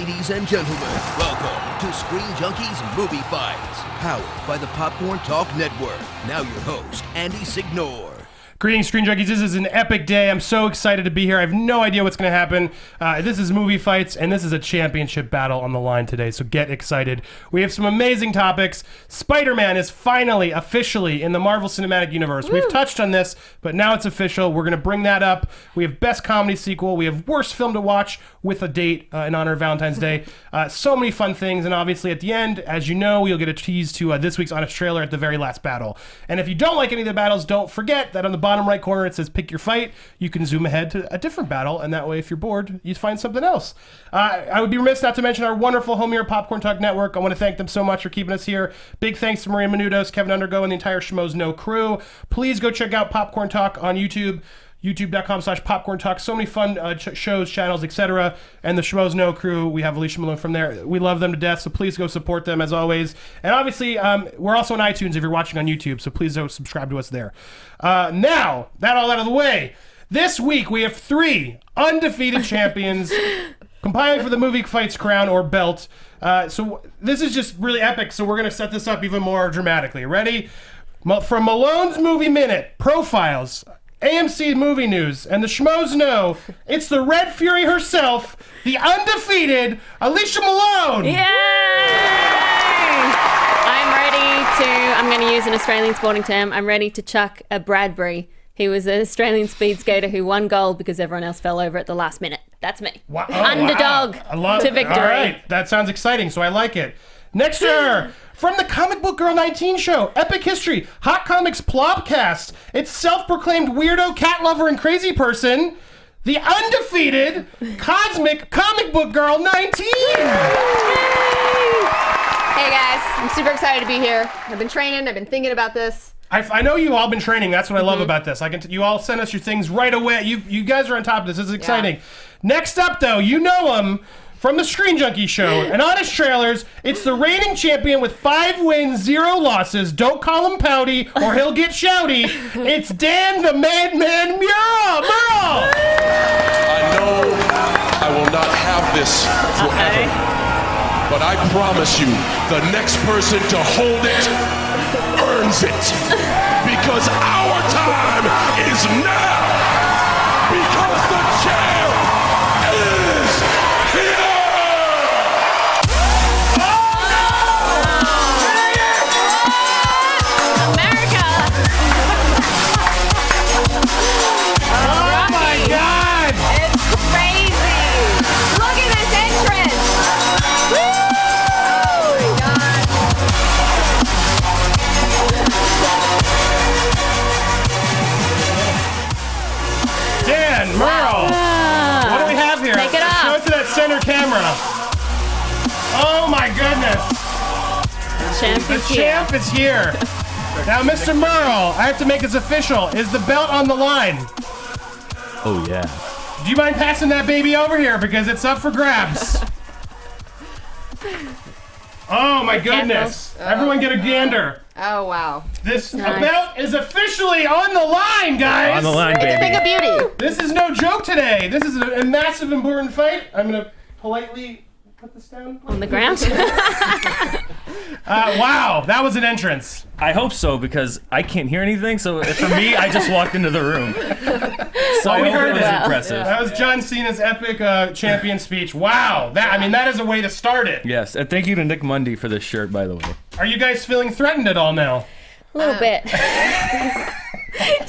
Ladies and gentlemen, welcome to Screen Junkies Movie Fights, powered by the Popcorn Talk Network. Now your host, Andy Signore. Greetings, Screen Junkies. This is an epic day. I'm so excited to be here. I have no idea what's going to happen. This is Movie Fights, and this is a championship battle on the line today, so get excited. We have some amazing topics. Spider-Man is finally, officially in the Marvel Cinematic Universe. Woo. We've touched on this, but now it's official. We're going to bring that up. We have Best Comedy Sequel. We have Worst Film to Watch with a date in honor of Valentine's Day. So many fun things, and obviously at the end, as you know, you'll get a tease to this week's Honest Trailer at the very last battle. And if you don't like any of the battles, don't forget that on the bottom right corner it says pick your fight. You can zoom ahead to a different battle, and that way if you're bored you find something else. I would be remiss not to mention our wonderful home here, Popcorn Talk Network. I want to thank them so much for keeping us here. Big thanks to Maria Menudos, Kevin Undergo, and the entire Schmoes Know crew. Please go check out Popcorn Talk on YouTube, youtube.com/popcorn talk. So many fun shows, channels, etc. And the Schmoes Know crew, we have Alicia Malone from there. We love them to death, so please go support them as always. And obviously, we're also on iTunes if you're watching on YouTube, so please go subscribe to us there. Now, that all out of the way, this week we have 3 undefeated champions compiling for the Movie Fights crown or belt. So this is just really epic, so we're going to set this up even more dramatically. Ready? From Malone's Movie Minute, Profiles, AMC Movie News, and the Schmoes Know, it's the Red Fury herself, the undefeated Alicia Malone! Yay! I'm going to use an Australian sporting term, I'm ready to chuck a Bradbury. He was an Australian speed skater who won gold because everyone else fell over at the last minute. That's me. Wow. Underdog to victory. All right, that sounds exciting, so I like it. Next to her, from the Comic Book Girl 19 show, Epic History, Hot Comics Plobcast, it's self-proclaimed weirdo, cat lover, and crazy person, the undefeated Cosmic Comic Book Girl 19! Hey guys, I'm super excited to be here. I've been training, I've been thinking about this. I know you all been training. That's what I love about this. You all send us your things right away. You guys are on top of this. This is exciting. Yeah. Next up, though, you know him from the Screen Junkies show and Honest Trailers. It's the reigning champion with 5 wins, 0 losses. Don't call him pouty or he'll get shouty. It's Dan the Madman Murrell. I know I will not have this forever, but I promise you, the next person to hold it earns it, because our time is now, because the champ is here! America! Oh my God! It's crazy! Look at this entrance! Woo! Oh my God! Dan, Merle, what do we have here? Take it Show off. it to that center camera. Oh my goodness. The champ is here. Now, Mr. Merle, I have to make this official. Is the belt on the line? Oh, yeah. Do you mind passing that baby over here? Because it's up for grabs. Oh my goodness. Everyone get a gander. Oh wow. This Nice. belt is officially on the line, guys. On the line, It's a thing of baby. beauty. This is no joke today. This is a massive, important fight. I'm going to politely put this down. On the ground? Wow, that was an entrance. I hope so, because I can't hear anything, so for me, I just walked into the room. So I we hope heard it was that. impressive. That was John Cena's epic champion speech. Wow, that is a way to start it. Yes, and thank you to Nick Mundy for this shirt, by the way. Are you guys feeling threatened at all now? A little bit.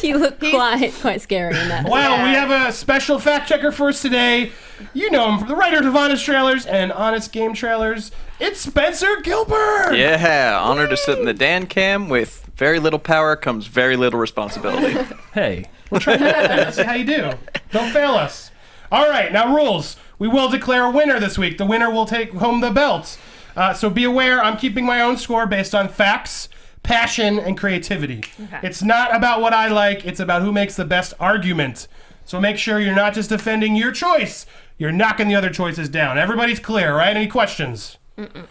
You look quite scary in that. Wow, we have a special fact checker for us today. You know him, the writer of Honest Trailers and Honest Game Trailers. It's Spencer Gilbert. Yeah, honored to sit in the Dan cam. With very little power comes very little responsibility. Hey. We'll try that. Let's see how you do. Don't fail us. All right, now rules. We will declare a winner this week. The winner will take home the belt. So be aware, I'm keeping my own score based on facts, passion, and creativity. Okay. It's not about what I like, it's about who makes the best argument. So make sure you're not just defending your choice, you're knocking the other choices down. Everybody's clear, right? Any questions? Mm-mm.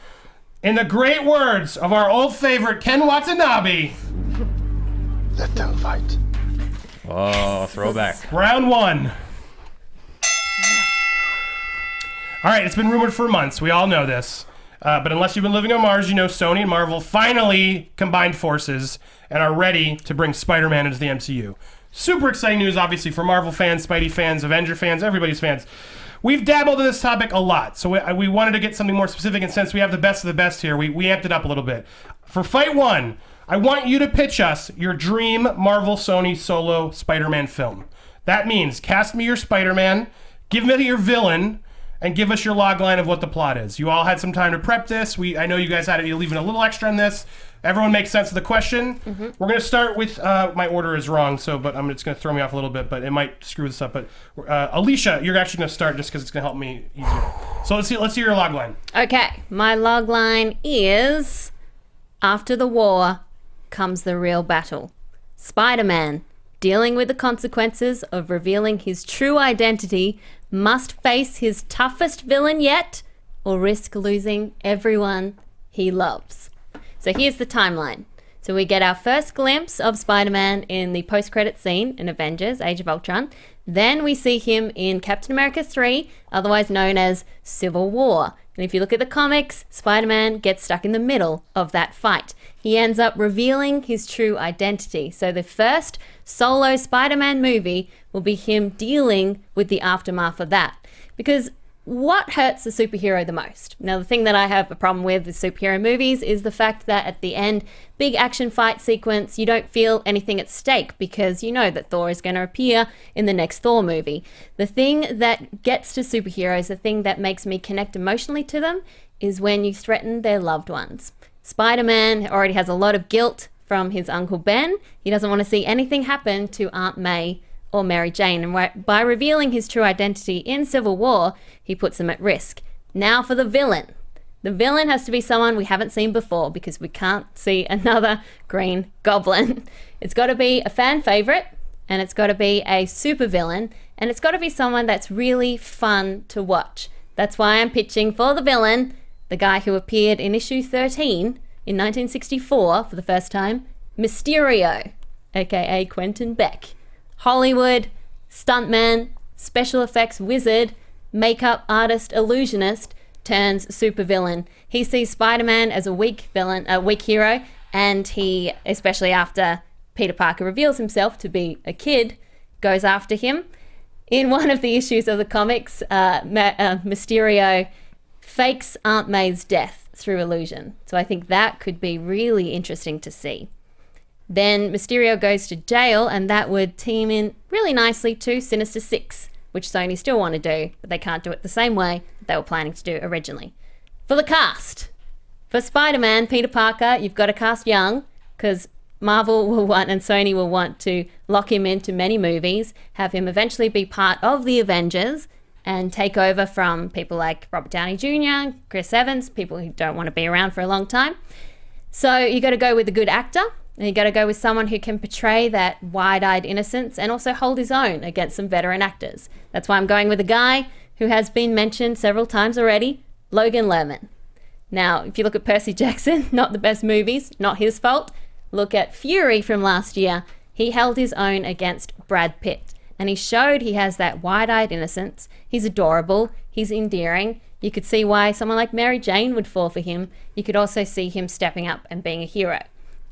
In the great words of our old favorite Ken Watanabe, Let them fight. Oh, throwback. round 1. All right, it's been rumored for months. We all know this. But unless you've been living on Mars, you know Sony and Marvel finally combined forces and are ready to bring Spider-Man into the MCU. Super exciting news, obviously, for Marvel fans, Spidey fans, Avenger fans, everybody's fans. We've dabbled in this topic a lot, so we wanted to get something more specific, and since we have the best of the best here, we amped it up a little bit. For Fight 1, I want you to pitch us your dream Marvel Sony solo Spider-Man film. That means cast me your Spider-Man, give me your villain, and give us your log line of what the plot is. You all had some time to prep this. I know you guys had to leave in a little extra on this. Everyone makes sense of the question. Mm-hmm. We're going to start with, my order is wrong, but it's going to throw me off a little bit, but it might screw this up. But Alicia, you're actually going to start just because it's going to help me easier. So let's hear your log line. Okay, my log line is, after the war comes the real battle. Spider-Man, dealing with the consequences of revealing his true identity, must face his toughest villain yet, or risk losing everyone he loves. So here's the timeline. So we get our first glimpse of Spider-Man in the post-credit scene in Avengers: Age of Ultron. Then we see him in Captain America 3, otherwise known as Civil War. And if you look at the comics, Spider-Man gets stuck in the middle of that fight. He ends up revealing his true identity. So the first solo Spider-Man movie will be him dealing with the aftermath of that. Because what hurts a superhero the most? Now, the thing that I have a problem with superhero movies is the fact that at the end, big action fight sequence, you don't feel anything at stake because you know that Thor is going to appear in the next Thor movie. The thing that gets to superheroes, the thing that makes me connect emotionally to them, is when you threaten their loved ones. Spider-Man already has a lot of guilt from his Uncle Ben. He doesn't want to see anything happen to Aunt May or Mary Jane, and by revealing his true identity in Civil War, he puts them at risk. Now for the villain. The villain has to be someone we haven't seen before because we can't see another Green Goblin. It's got to be a fan favorite, and it's got to be a super villain, and it's got to be someone that's really fun to watch. That's why I'm pitching for the villain, the guy who appeared in issue 13 in 1964 for the first time, Mysterio, aka Quentin Beck. Hollywood, stuntman, special effects wizard, makeup artist, illusionist, turns supervillain. He sees Spider-Man as a weak villain, a weak hero, and he, especially after Peter Parker reveals himself to be a kid, goes after him. In one of the issues of the comics, Mysterio fakes Aunt May's death through illusion. So I think that could be really interesting to see. Then Mysterio goes to jail, and that would team in really nicely to Sinister Six, which Sony still want to do, but they can't do it the same way that they were planning to do originally. For the cast, for Spider-Man, Peter Parker, you've got to cast young, because Marvel will want and Sony will want to lock him into many movies, have him eventually be part of the Avengers, and take over from people like Robert Downey Jr., Chris Evans, people who don't want to be around for a long time. So you got to go with a good actor. And you got to go with someone who can portray that wide-eyed innocence and also hold his own against some veteran actors. That's why I'm going with a guy who has been mentioned several times already, Logan Lerman. Now, if you look at Percy Jackson, not the best movies, not his fault. Look at Fury from last year. He held his own against Brad Pitt. And he showed he has that wide-eyed innocence. He's adorable. He's endearing. You could see why someone like Mary Jane would fall for him. You could also see him stepping up and being a hero.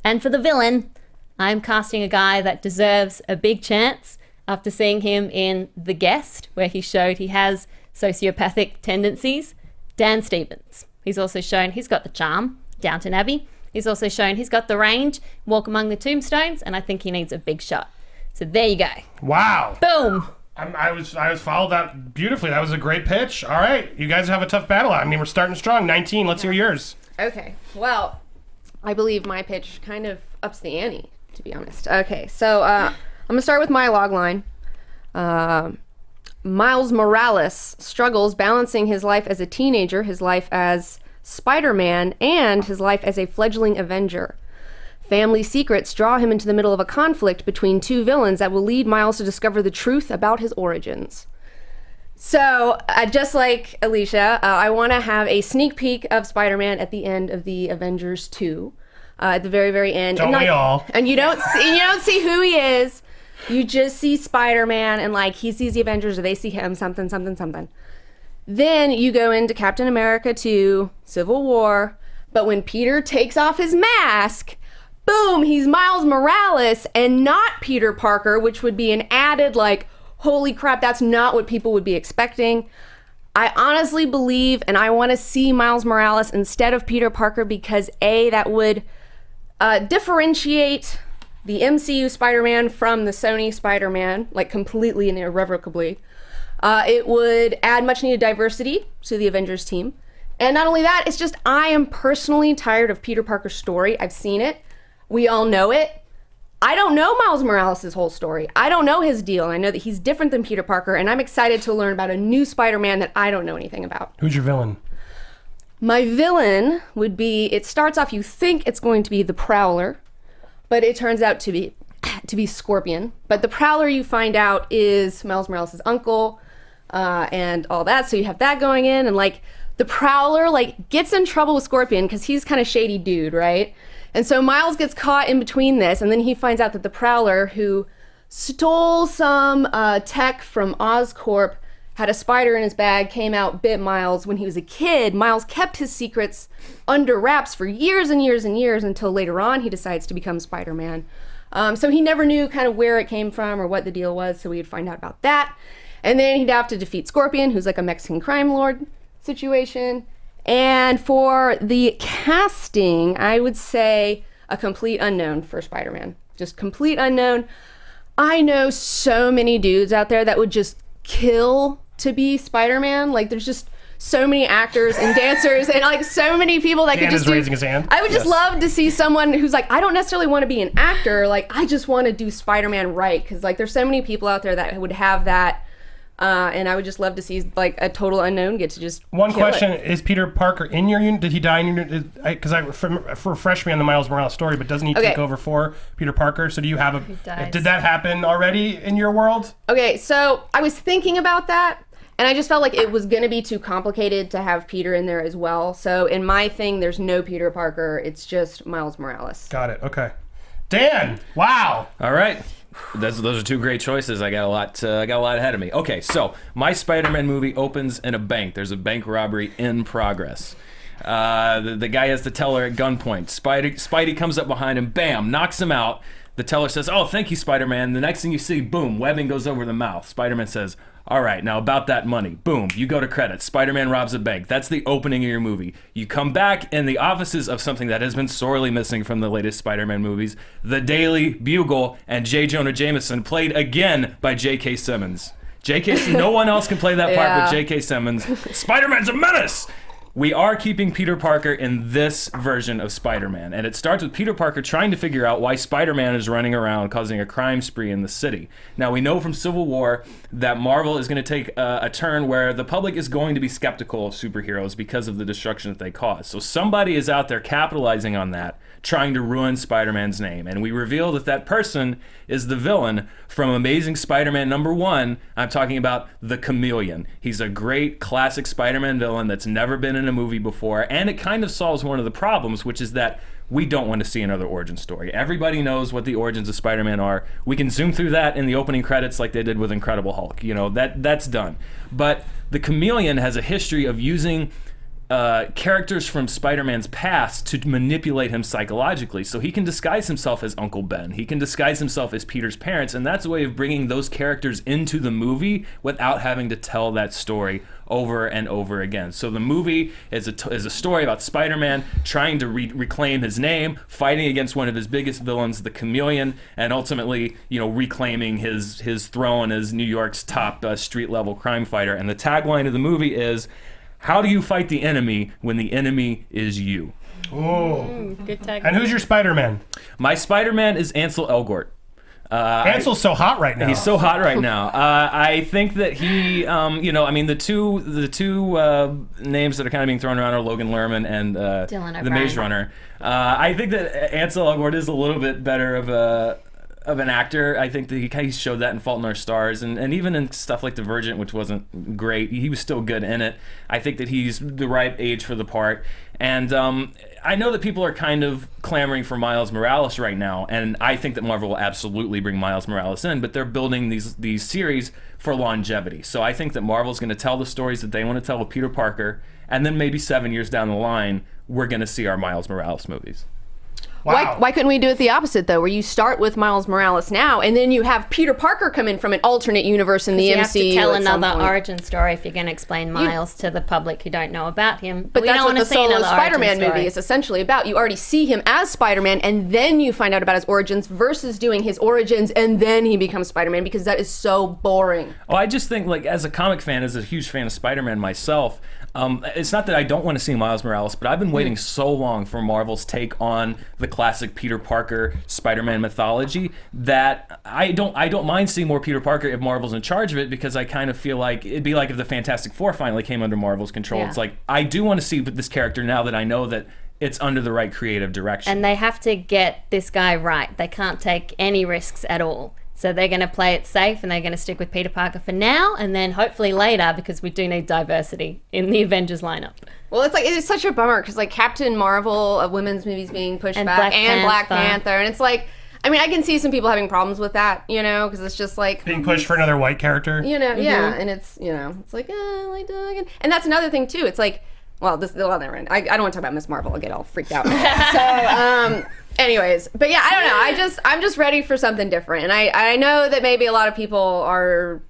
And for the villain, I'm casting a guy that deserves a big chance after seeing him in The Guest, where he showed he has sociopathic tendencies, Dan Stevens. He's also shown he's got the charm, Downton Abbey. He's also shown he's got the range, Walk Among the Tombstones, and I think he needs a big shot. So there you go. Wow. Boom. I was followed that beautifully. That was a great pitch. All right, you guys have a tough battle. I mean, we're starting strong. 19, let's hear yours. Okay, well, I believe my pitch kind of ups the ante, to be honest. Okay, so I'm going to start with my log line. Miles Morales struggles balancing his life as a teenager, his life as Spider-Man, and his life as a fledgling Avenger. Family secrets draw him into the middle of a conflict between two villains that will lead Miles to discover the truth about his origins. So, just like Alicia, I want to have a sneak peek of Spider-Man at the end of the Avengers 2, at the very, very end. Don't we all? And you don't see who he is. You just see Spider-Man, and like he sees the Avengers, or they see him, something. Then you go into Captain America 2, Civil War, but when Peter takes off his mask, boom, he's Miles Morales and not Peter Parker, which would be an added, like, holy crap, that's not what people would be expecting. I honestly believe, and I want to see Miles Morales instead of Peter Parker because, A, that would differentiate the MCU Spider-Man from the Sony Spider-Man, like, completely and irrevocably. It would add much needed diversity to the Avengers team. And not only that, it's just I am personally tired of Peter Parker's story. I've seen it. We all know it. I don't know Miles Morales' whole story. I don't know his deal. I know that he's different than Peter Parker, and I'm excited to learn about a new Spider-Man that I don't know anything about. Who's your villain? My villain would be, it starts off, you think it's going to be the Prowler, but it turns out to be Scorpion. But the Prowler, you find out, is Miles Morales' uncle, and all that, so you have that going in, and like, the Prowler, like, gets in trouble with Scorpion because he's kind of shady dude, right? And so Miles gets caught in between this, and then he finds out that the Prowler, who stole some tech from Oscorp, had a spider in his bag, came out, bit Miles when he was a kid. Miles kept his secrets under wraps for years and years and years until later on he decides to become Spider-Man. So he never knew kind of where it came from or what the deal was, so we'd find out about that. And then he'd have to defeat Scorpion, who's like a Mexican crime lord situation. And for the casting, I would say a complete unknown for Spider-Man. Just complete unknown. I know so many dudes out there that would just kill to be Spider-Man. Like, there's just so many actors and dancers and like so many people that could just do. Raising his hand. I would just love to see someone who's like, I don't necessarily want to be an actor. Like, I just want to do Spider-Man right. Because like, there's so many people out there that would have that. And I would just love to see like a total unknown get to just One kill question, it. is Peter Parker in your unit? Did he die in your unit? Because refresh me on the Miles Morales story, but doesn't he take over for Peter Parker? So do you have did that happen already in your world? Okay, so I was thinking about that, and I just felt like it was going to be too complicated to have Peter in there as well. So in my thing, there's no Peter Parker. It's just Miles Morales. Got it. Okay. Dan, wow. All right. Those are two great choices. I got a lot ahead of me. Okay, so my Spider-Man movie opens in a bank. There's a bank robbery in progress. The guy has the teller at gunpoint. Spidey comes up behind him, bam, knocks him out. The teller says, "Oh, thank you, Spider-Man." The next thing you see, boom, webbing goes over the mouth. Spider-Man says, "All right, now about that money." Boom, you go to credits. Spider-Man robs a bank. That's the opening of your movie. You come back in the offices of something that has been sorely missing from the latest Spider-Man movies, the Daily Bugle, and J. Jonah Jameson, played again by J.K. Simmons. No one else can play that part but J.K. Simmons. Spider-Man's a menace! We are keeping Peter Parker in this version of Spider-Man, and it starts with Peter Parker trying to figure out why Spider-Man is running around causing a crime spree in the city. Now, we know from Civil War that Marvel is going to take a turn where the public is going to be skeptical of superheroes because of the destruction that they cause. So somebody is out there capitalizing on that, trying to ruin Spider-Man's name. And we reveal that that person is the villain from Amazing Spider-Man #1. I'm talking about the Chameleon. He's a great classic Spider-Man villain that's never been in a movie before, and it kind of solves one of the problems, which is that we don't want to see another origin story. Everybody knows what the origins of Spider-Man are. We can zoom through that in the opening credits like they did with Incredible Hulk. You know, that's done. But the Chameleon has a history of using characters from Spider-Man's past to manipulate him psychologically. So he can disguise himself as Uncle Ben. He can disguise himself as Peter's parents, and that's a way of bringing those characters into the movie without having to tell that story over and over again. So the movie is a story about Spider-Man trying to reclaim his name, fighting against one of his biggest villains, the Chameleon, and ultimately, reclaiming his throne as New York's top street-level crime fighter. And the tagline of the movie is, "How do you fight the enemy when the enemy is you?" Oh. Good tag. And who's your Spider-Man? My Spider-Man is Ansel Elgort. Ansel's so hot right now. He's so hot right now. I think that he, the two names that are kind of being thrown around are Logan Lerman and the Maze Runner. I think that Ansel Elgort is a little bit better of of an actor. I think that he showed that in Fault in Our Stars, and even in stuff like Divergent, which wasn't great, he was still good in it. I think that he's the right age for the part. And I know that people are kind of clamoring for Miles Morales right now, and I think that Marvel will absolutely bring Miles Morales in, but they're building these series for longevity. So I think that Marvel's going to tell the stories that they want to tell with Peter Parker, and then maybe 7 years down the line, we're going to see our Miles Morales movies. Wow. Why couldn't we do it the opposite, though, where you start with Miles Morales now, and then you have Peter Parker come in from an alternate universe in the You MCU? have to tell at some another point. origin story if you're going to explain Miles to the public who don't know about him. But we that's don't what want the to see solo another Spider-Man origin story. movie is essentially about. You already see him as Spider-Man, and then you find out about his origins versus doing his origins, and then he becomes Spider-Man, because that is so boring. Oh, I just think, like, as a comic fan, as a huge fan of Spider-Man myself, it's not that I don't want to see Miles Morales, but I've been waiting so long for Marvel's take on the classic Peter Parker Spider-Man mythology that I don't mind seeing more Peter Parker if Marvel's in charge of it, because I kind of feel like it'd be like if the Fantastic Four finally came under Marvel's control. Yeah. It's like, I do want to see this character now that I know that it's under the right creative direction. And they have to get this guy right. They can't take any risks at all. So they're going to play it safe, and they're going to stick with Peter Parker for now, and then hopefully later, because we do need diversity in the Avengers lineup. Well, it's such a bummer, because like Captain Marvel, women's movies being pushed And back, Black and Black Panther. Panther, and it's like, I mean, I can see some people having problems with that, because it's just like Being pushed for another white character. yeah, and it's it's like and that's another thing too. It's like, well, never mind. I don't want to talk about Miss Marvel. I'll get all freaked out. So, anyways, but yeah, I don't know. I'm just ready for something different, and I know that maybe a lot of people are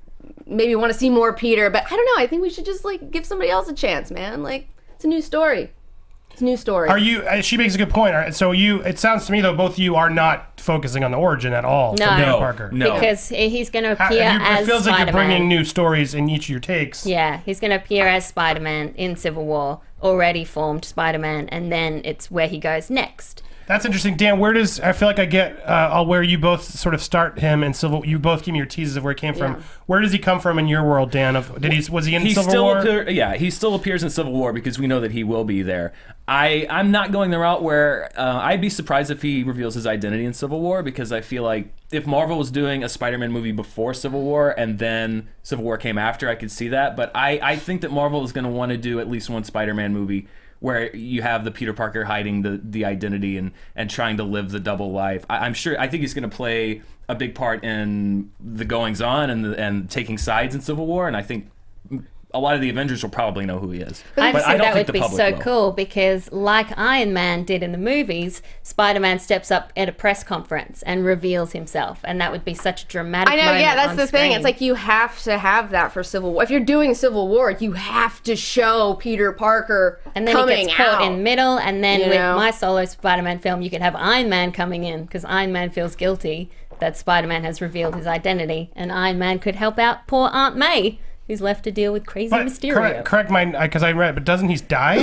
maybe want to see more Peter, but I don't know. I think we should just like give somebody else a chance, man. Like, it's a new story. It's a new story. Are you? She makes a good point. So it sounds to me though, both of you are not focusing on the origin at all. No. for Peter No, Parker. no. Because he's going to appear as It feels like Spider-Man. you're bringing new stories in each of your takes. Yeah, he's going to appear as Spider-Man in Civil War, already formed Spider-Man, and then it's where he goes next. That's interesting, Dan. Where does I feel like I get where you both sort of start him in Civil? You both give me your teases of where he came from. Yeah. Where does he come from in your world, Dan? Was he in He Civil still War? he still appears in Civil War because we know that he will be there. I'm not going the route where I'd be surprised if he reveals his identity in Civil War, because I feel like if Marvel was doing a Spider-Man movie before Civil War and then Civil War came after, I could see that. But I think that Marvel is going to want to do at least one Spider-Man movie where you have the Peter Parker hiding the identity and trying to live the double life. I think he's going to play a big part in the goings on and taking sides in Civil War, and I think a lot of the Avengers will probably know who he is. I just think that would the be public so will. cool, because like Iron Man did in the movies, Spider-Man steps up at a press conference and reveals himself, and that would be such a dramatic I know, moment yeah, that's on the thing. screen. It's like you have to have that for Civil War. If you're doing Civil War, you have to show Peter Parker and then coming he gets caught out. in middle, and then You with know? my solo Spider-Man film, you could have Iron Man coming in, because Iron Man feels guilty that Spider-Man has revealed his identity, and Iron Man could help out poor Aunt May, who's left to deal with crazy But Mysterio. correct my because I read, but doesn't he die?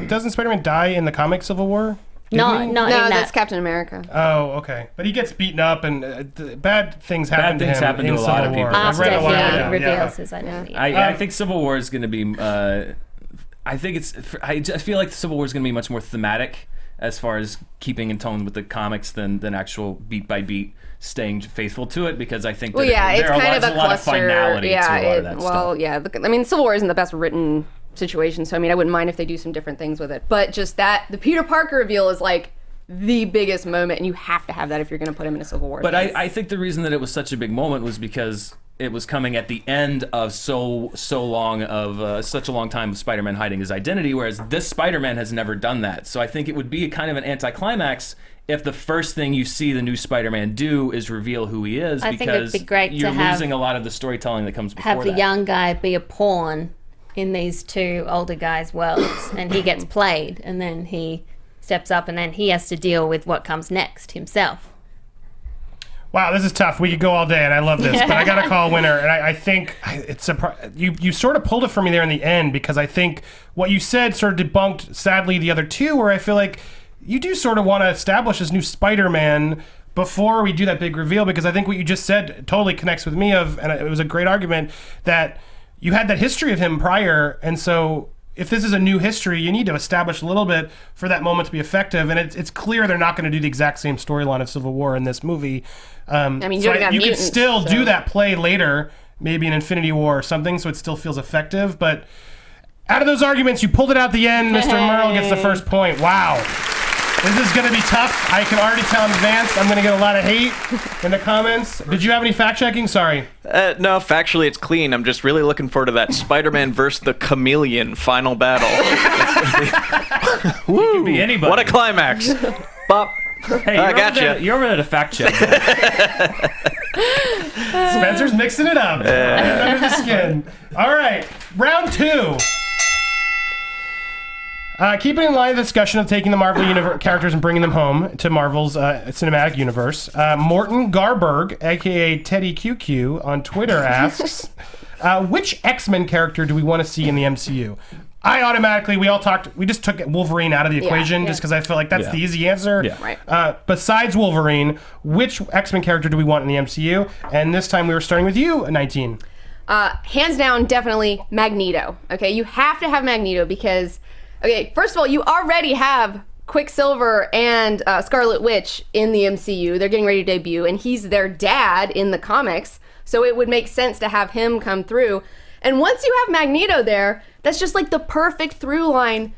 Doesn't Spider-Man die in the comic Civil War? Not he? in No, that. that's Captain America. Oh, okay. But he gets beaten up, and bad things happen to things him happen to in a lot Civil of War. people. I've After read a he while ago. reveals Yeah. his identity. I think Civil War is going to be. I think it's. I just feel like the Civil War is going to be much more thematic as far as keeping in tone with the comics than actual beat by beat staying faithful to it, because I think that Well, yeah, it's kind of a there's a lot of cluster. finality Yeah, to a lot of that stuff. yeah. I mean, Civil War isn't the best written situation, so I mean, I wouldn't mind if they do some different things with it. But just that, the Peter Parker reveal is like the biggest moment, and you have to have that if you're going to put him in a Civil War. But I think the reason that it was such a big moment was because it was coming at the end of such a long time of Spider-Man hiding his identity, whereas this Spider-Man has never done that. So I think it would be kind of an anticlimax if the first thing you see the new Spider-Man do is reveal who he is, I think because it'd be great to you're have- losing a lot of the storytelling that comes before have the that. young guy be a pawn in these two older guys' worlds, and he gets played, and then he steps up, and then he has to deal with what comes next himself. Wow, this is tough. We could go all day, and I love this, but I got to call a winner. And I think it's you sort of pulled it for me there in the end, because I think what you said sort of debunked, sadly, the other two, where I feel like you do sort of want to establish this new Spider-Man before we do that big reveal, because I think what you just said totally connects with me and it was a great argument that you had that history of him prior, and so if this is a new history, you need to establish a little bit for that moment to be effective. And it's clear they're not going to do the exact same storyline of Civil War in this movie. I mean, you could still do that play later, maybe in Infinity War or something, so it still feels effective. But out of those arguments, you pulled it out the end. Mr. Merle gets the first point. Wow. This is going to be tough. I can already tell in advance I'm going to get a lot of hate in the comments. Did you have any fact-checking? Sorry. No, factually it's clean. I'm just really looking forward to that Spider-Man versus the Chameleon final battle. Woo! It could be anybody. What a climax. Bop. Hey, I got you. You're over there to fact check. Spencer's mixing it up. Under the skin. All right, round 2. Keeping in line the discussion of taking the Marvel characters and bringing them home to Marvel's cinematic universe, Morton Garberg, a.k.a. Teddy QQ, on Twitter asks, which X-Men character do we want to see in the MCU? We just took Wolverine out of the equation just because I feel like that's the easy answer. Yeah. Right. Besides Wolverine, which X-Men character do we want in the MCU? And this time we were starting with you, 19. Hands down, definitely Magneto. Okay, you have to have Magneto because, okay, first of all, you already have Quicksilver and Scarlet Witch in the MCU. They're getting ready to debut, and he's their dad in the comics, so it would make sense to have him come through. And once you have Magneto there, that's just like the perfect through line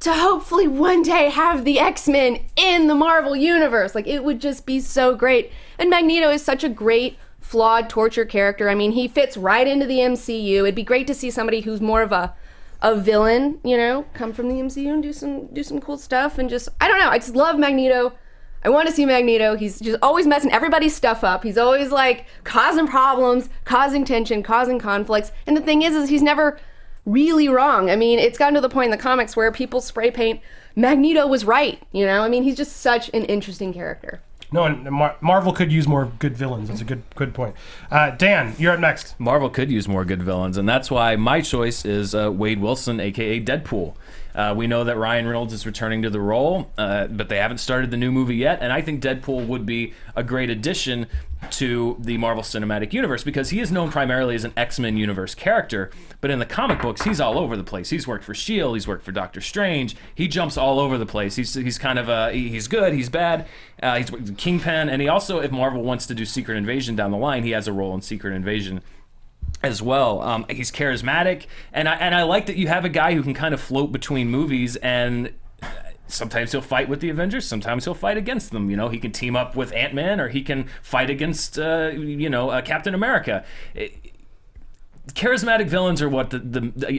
to hopefully one day have the X-Men in the Marvel Universe. Like, it would just be so great. And Magneto is such a great, flawed torture character. I mean, he fits right into the MCU. It'd be great to see somebody who's more of a villain, you know, come from the MCU and do some cool stuff. And just, I don't know, I just love Magneto. I want to see Magneto. He's just always messing everybody's stuff up. He's always like causing problems, causing tension, causing conflicts. And the thing is he's never really wrong. I mean, it's gotten to the point in the comics where people spray paint Magneto was right, you know? I mean, he's just such an interesting character. No, and Marvel could use more good villains. That's a good point. Dan, you're up next. Marvel could use more good villains, and that's why my choice is Wade Wilson, a.k.a. Deadpool. We know that Ryan Reynolds is returning to the role, but they haven't started the new movie yet, and I think Deadpool would be a great addition to the Marvel Cinematic Universe because he is known primarily as an X-Men universe character, but in the comic books, he's all over the place. He's worked for S.H.I.E.L.D., he's worked for Doctor Strange, he jumps all over the place. He's kind of, he's good, he's bad, he's Kingpin, and he also, if Marvel wants to do Secret Invasion down the line, he has a role in Secret Invasion as well. He's charismatic, and I like that you have a guy who can kind of float between movies, and sometimes he'll fight with the Avengers, sometimes he'll fight against them. You know, he can team up with Ant-Man, or he can fight against Captain America. Charismatic villains are what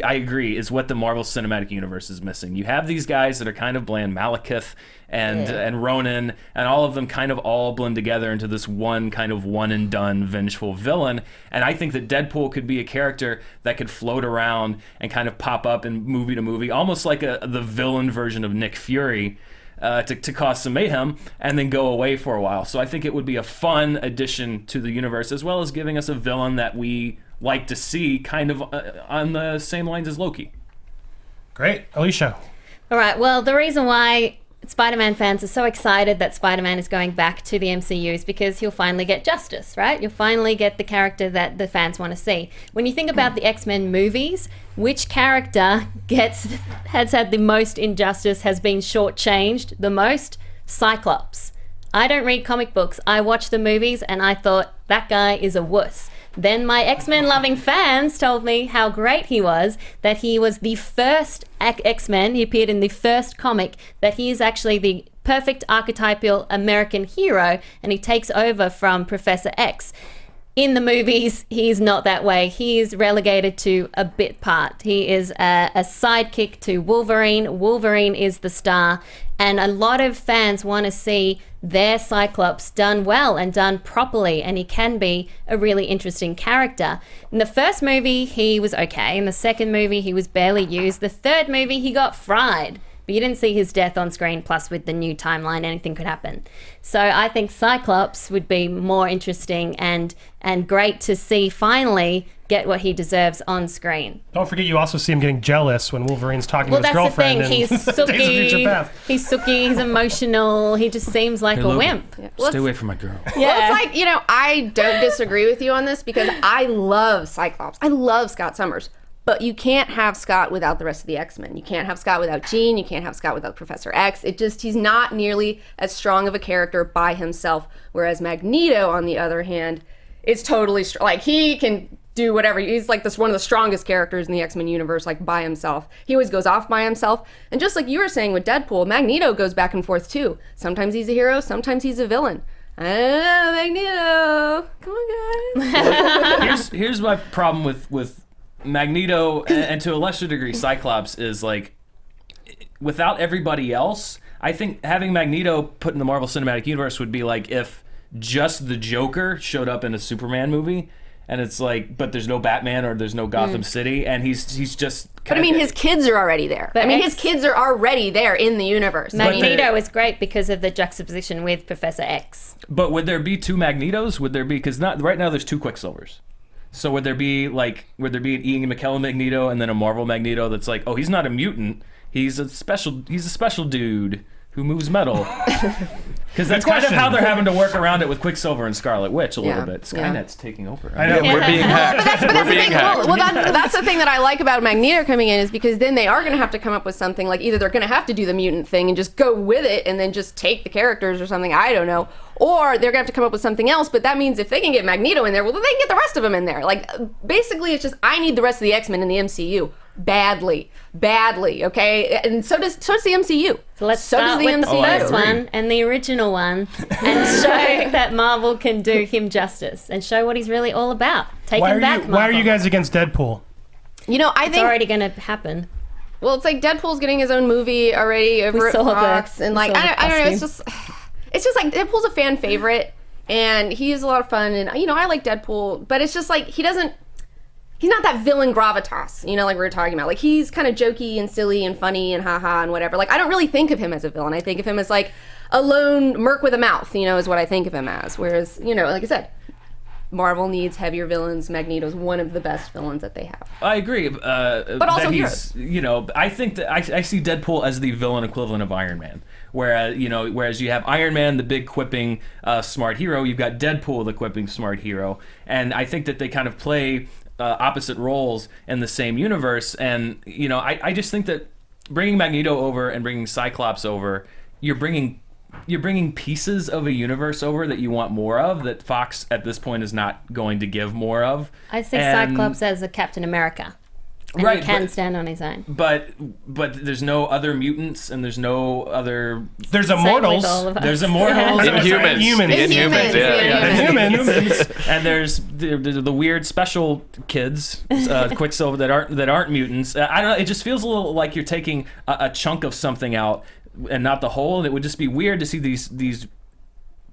I agree is what the Marvel Cinematic Universe is missing. You have these guys that are kind of bland, Malekith and Ronan, and all of them kind of all blend together into this one kind of one and done vengeful villain. And I think that Deadpool could be a character that could float around and kind of pop up in movie to movie, almost like the villain version of Nick Fury. To cause some mayhem and then go away for a while. So I think it would be a fun addition to the universe, as well as giving us a villain that we like to see kind of on the same lines as Loki. Great. Alicia. All right, well, the reason why Spider-Man fans are so excited that Spider-Man is going back to the MCU is because he'll finally get justice, right? You'll finally get the character that the fans want to see. When you think about the X-Men movies, which character has had the most injustice, has been shortchanged the most? Cyclops. I don't read comic books. I watched the movies and I thought, that guy is a wuss. Then my X-Men loving fans told me how great he was, that he was the first X-Men, he appeared in the first comic, that he is actually the perfect archetypal American hero, and he takes over from Professor X. In the movies, he's not that way. He is relegated to a bit part. He is a sidekick to Wolverine. Wolverine is the star. And a lot of fans want to see their Cyclops done well and done properly, and he can be a really interesting character. In the first movie, he was okay. In the second movie, he was barely used. The third movie, he got fried. But you didn't see his death on screen, plus with the new timeline, anything could happen. So I think Cyclops would be more interesting and great to see finally get what he deserves on screen. Don't forget, you also see him getting jealous when Wolverine's talking to his girlfriend. Well, that's the thing. He's sooky, he's emotional, he just seems like a wimp. Yeah. Stay away from my girl. Yeah. Well, it's like, I don't disagree with you on this because I love Cyclops. I love Scott Summers. But you can't have Scott without the rest of the X-Men. You can't have Scott without Jean. You can't have Scott without Professor X. He's not nearly as strong of a character by himself. Whereas Magneto, on the other hand, is totally like he can do whatever. He's like one of the strongest characters in the X-Men universe, like by himself. He always goes off by himself. And just like you were saying with Deadpool, Magneto goes back and forth too. Sometimes he's a hero, sometimes he's a villain. Magneto, come on, guys. Here's my problem with Magneto and to a lesser degree Cyclops is like, without everybody else, I think having Magneto put in the Marvel Cinematic Universe would be like if just the Joker showed up in a Superman movie. And it's like, but there's no Batman or there's no Gotham City, and he's just. But I mean, his kids are already there. His kids are already there in the universe. Magneto is great because of the juxtaposition with Professor X. But would there be two Magnetos? Would there be? Because right now there's two Quicksilvers. So would there be an Ian McKellen Magneto and then a Marvel Magneto that's like, oh, he's not a mutant, he's a special dude who moves metal. Because that's kind of how they're having to work around it with Quicksilver and Scarlet Witch a little bit. Skynet's taking over. I know. We're being hacked. We're being hacked. Well, that's the thing that I like about Magneto coming in is because then they are going to have to come up with something like either they're going to have to do the mutant thing and just go with it and then just take the characters or something. I don't know. Or they're going to have to come up with something else. But that means if they can get Magneto in there, well, then they can get the rest of them in there. Like, basically, it's just I need the rest of the X-Men in the MCU. Badly, okay? And so does the MCU. So let's start with the first one and the original one and show that Marvel can do him justice and show what he's really all about. Take him back, Marvel. Why are you guys against Deadpool? You know, I think... It's already going to happen. Well, it's like Deadpool's getting his own movie already over at Fox. And like, I don't know, it's just like Deadpool's a fan favorite and he's a lot of fun. And, you know, I like Deadpool, but it's just like he's not that villain gravitas, you know, like we were talking about. Like, he's kind of jokey and silly and funny and haha and whatever. Like, I don't really think of him as a villain. I think of him as, like, a lone merc with a mouth, you know, is what I think of him as. Whereas, you know, like I said, Marvel needs heavier villains. Magneto's one of the best villains that they have. I agree. But also he's, you know, I think that I see Deadpool as the villain equivalent of Iron Man. Whereas you have Iron Man, the big quipping smart hero, you've got Deadpool, the quipping smart hero. And I think that they kind of play opposite roles in the same universe. And, you know, I just think that bringing Magneto over and bringing Cyclops over, you're bringing pieces of a universe over that you want more of, that Fox at this point is not going to give more of. I see Cyclops as a Captain America. And right, he can stand on his own. But there's no other mutants, and there's no other. There's Immortals. There's Immortals. Inhumans. Inhumans. Inhumans. And there's the weird special kids, Quicksilver, that aren't mutants. I don't know. It just feels a little like you're taking a chunk of something out and not the whole. And it would just be weird to see these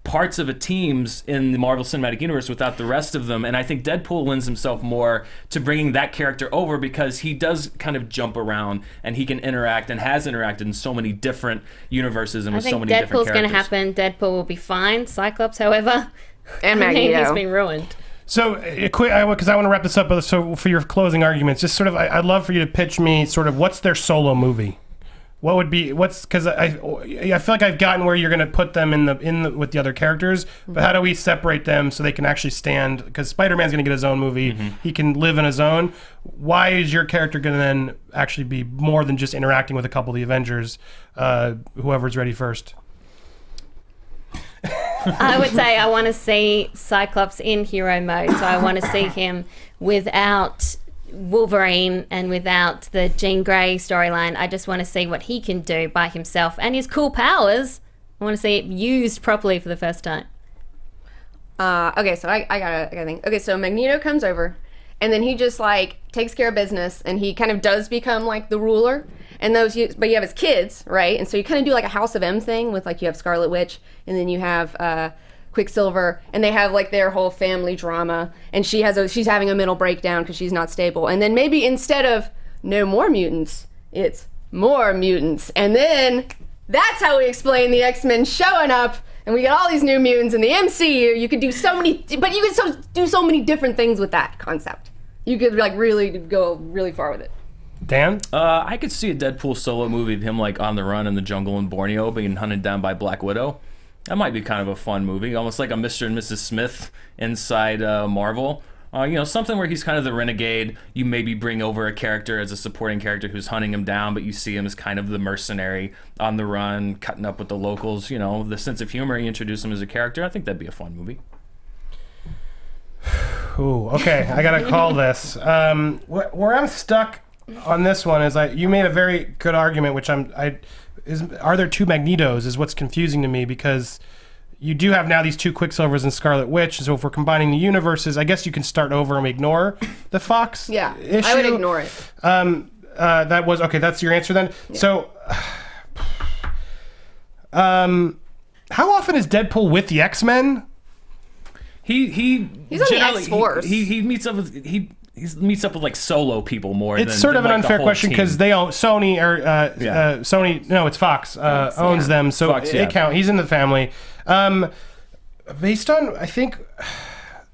parts of a teams in the Marvel Cinematic Universe without the rest of them. And I think Deadpool lends himself more to bringing that character over because he does kind of jump around and he can interact and has interacted in so many different universes and with so many different characters. I think Deadpool's going to happen. Deadpool will be fine. Cyclops, however, and Magneto. He's been ruined. So, because I want to wrap this up, so for your closing arguments, just sort of, I'd love for you to pitch me sort of what's their solo movie. What would be because I feel like I've gotten where you're going to put them in the with the other characters, but how do we separate them so they can actually stand? Because Spider-Man's going to get his own movie, he can live in his own. Why is your character going to then actually be more than just interacting with a couple of the Avengers? Whoever's ready first. I would say I want to see Cyclops in hero mode, so I want to see him without Wolverine and without the Jean Grey storyline. I just want to see what he can do by himself and his cool powers. I want to see it used properly for the first time. Okay, so I gotta think. Okay, so Magneto comes over, and then he just like takes care of business, and he kind of does become like the ruler. And but you have his kids, right? And so you kind of do like a House of M thing with like you have Scarlet Witch, and then you have Quicksilver, and they have like their whole family drama, and she's having a mental breakdown because she's not stable. And then maybe instead of no more mutants, it's more mutants, and then that's how we explain the X-Men showing up, and we get all these new mutants in the MCU. You could do so many, but you could do so many different things with that concept. You could like really go really far with it. Dan? I could see a Deadpool solo movie of him like on the run in the jungle in Borneo being hunted down by Black Widow. That might be kind of a fun movie, almost like a Mr. and Mrs. Smith inside Marvel. Something where he's kind of the renegade. You maybe bring over a character as a supporting character who's hunting him down, but you see him as kind of the mercenary on the run, cutting up with the locals. The sense of humor, you introduce him as a character. I think that'd be a fun movie. Ooh, okay, I gotta call this. Where I'm stuck on this one is you made a very good argument, which are there two Magnetos is what's confusing to me, because you do have now these two Quicksilvers and Scarlet Witch, so if we're combining the universes, I guess you can start over and ignore the Fox issue. I would ignore it. That was, okay, that's your answer then? Yeah. So, how often is Deadpool with the X-Men? He's on the X-Force. He meets up with... He meets up with like solo people more. It's sort of an unfair question because they own Sony Sony. No, it's Fox owns them, so Fox, they count. He's in the family. Based on, I think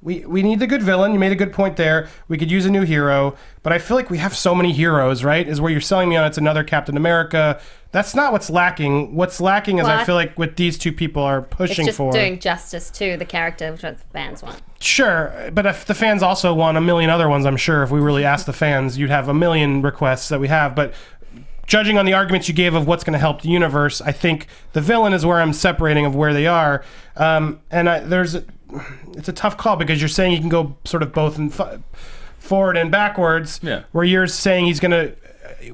we need the good villain. You made a good point there. We could use a new hero, but I feel like we have so many heroes. Right? Is where you're selling me on. It's another Captain America. That's not what's lacking. What's lacking is I feel like what these two people are pushing it's just for. doing justice to the character, which the fans want. Sure, but if the fans also want a million other ones, I'm sure if we really asked the fans, you'd have a million requests that we have. But judging on the arguments you gave of what's going to help the universe, I think the villain is where I'm separating of where they are. It's a tough call because you're saying you can go sort of both forward and backwards. Yeah. Where you're saying he's going to.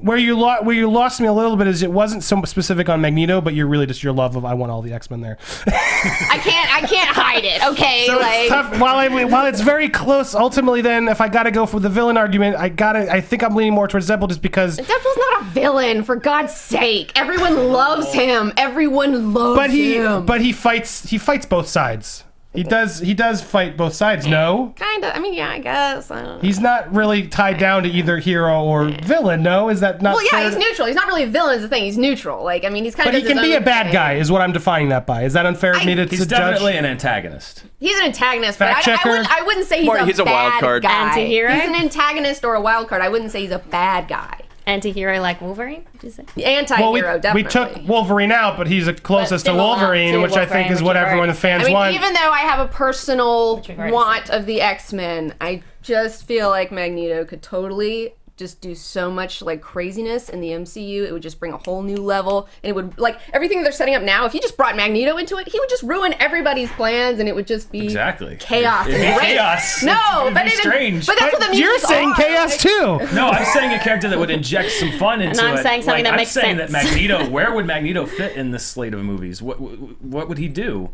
Where you lost me a little bit is it wasn't so specific on Magneto, but you're really just your love of I want all the X-Men there. I can't hide it. Okay, so it's tough. While it's very close, ultimately, then if I gotta go for the villain argument, I think I'm leaning more towards Deadpool just because Deadpool's not a villain, for God's sake. Everyone loves him. Everyone loves him. But he fights both sides. He does fight both sides, no? Kind of. I mean, yeah, I guess. I don't know. He's not really tied down to either hero or villain, no? Is that not Well, yeah, fair? he's neutral. He's not really a villain is the thing. He's neutral. Like, I mean, he's kind of But he can be a bad guy, is what I'm defining that by. Is that unfair of me to He's definitely an antagonist. He's an antagonist, Fact but checker? I wouldn't say he's a wild card. Guy. Anti-hero? He's an antagonist or a wild card. I wouldn't say he's a bad guy. Anti-hero like Wolverine? Did you say? Anti-hero, definitely. We took Wolverine out, but he's the closest to Wolverine, which I think is what everyone, the fans want. Even though I have a personal want of the X-Men, I just feel like Magneto could totally just do so much like craziness in the MCU. It would just bring a whole new level, and it would like everything they're setting up now. If you just brought Magneto into it, he would just ruin everybody's plans, and it would just be chaos. Chaos. No, but it's strange. But that's what the music's You're saying chaos too. No, I'm saying a character that would inject some fun into it. And I'm saying something that makes sense. I'm saying that Magneto. Where would Magneto fit in this slate of movies? What would he do?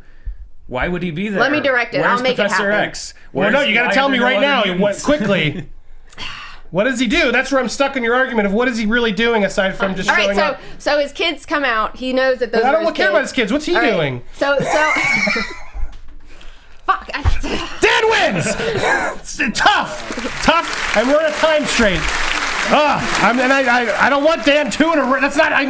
Why would he be there? Let me direct it. Where's I'll make Professor it happen. X? Well, no, you got to tell me right now, quickly. What does he do? That's where I'm stuck in your argument of what is he really doing aside from just showing up. So his kids come out. He knows that those. I don't care about his kids. What's he doing? So. Fuck. Dan wins. Tough. And we're at a time straight. I don't want Dan 2 in a row. That's not. I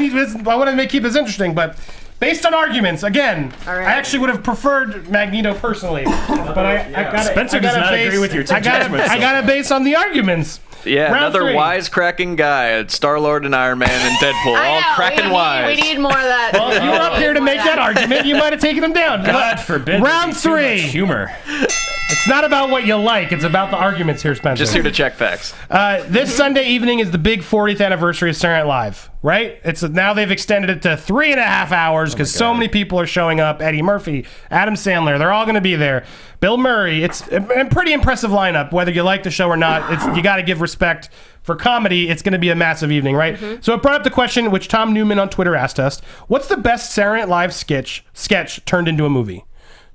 want to keep this interesting, but. Based on arguments, again, I actually would have preferred Magneto personally, but I got Spencer does not agree with your two judgments. I got to base on the arguments. Yeah, Round another 3. wisecracking guy. Star-Lord and Iron Man and Deadpool, all cracking wise. We need more of that. Well, if you were up here to make that argument, you might have taken him down. God forbid. Round 3. Humor. It's not about what you like. It's about the arguments here, Spencer. Just here to check facts. This Sunday evening is the big 40th anniversary of Saturday Night Live, right? Now they've extended it to 3.5 hours because so many people are showing up. Eddie Murphy, Adam Sandler, they're all going to be there. Bill Murray. It's a pretty impressive lineup, whether you like the show or not. You got to give respect. For comedy, it's going to be a massive evening, right? Mm-hmm. So it brought up the question, which Tom Newman on Twitter asked us, what's the best Saturday Night Live sketch turned into a movie?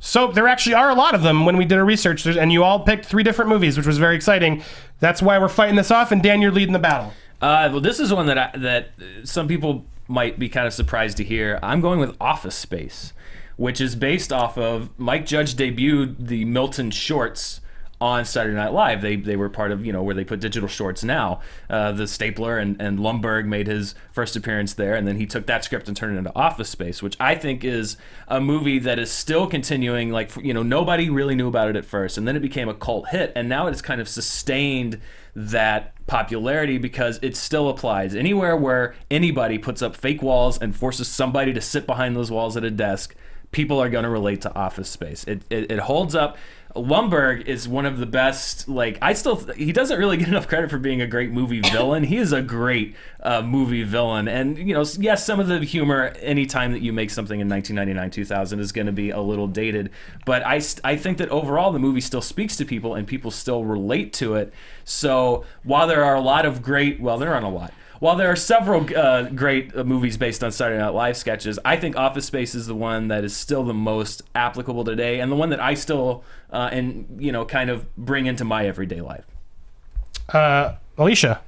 So there actually are a lot of them when we did our research, and you all picked 3 different movies, which was very exciting. That's why we're fighting this off, and Dan, you're leading the battle. Well, this is one that some people might be kind of surprised to hear. I'm going with Office Space, which is based off of Mike Judge debuted the Milton shorts on Saturday Night Live. They were part of, where they put digital shorts now. The Stapler and Lumbergh made his first appearance there, and then he took that script and turned it into Office Space, which I think is a movie that is still continuing. Like, nobody really knew about it at first, and then it became a cult hit, and now it's kind of sustained that popularity because it still applies. Anywhere where anybody puts up fake walls and forces somebody to sit behind those walls at a desk, people are going to relate to Office Space. It holds up. Lumbergh is one of the best. Like, he doesn't really get enough credit for being a great movie villain. He is a great movie villain, and yes, some of the humor anytime that you make something in 1999, 2000 is going to be a little dated. But I think that overall the movie still speaks to people, and people still relate to it. So while there are a lot of great, there aren't a lot. While there are several great movies based on Saturday Night Live sketches, I think Office Space is the one that is still the most applicable today, and the one that I still kind of bring into my everyday life. Alicia.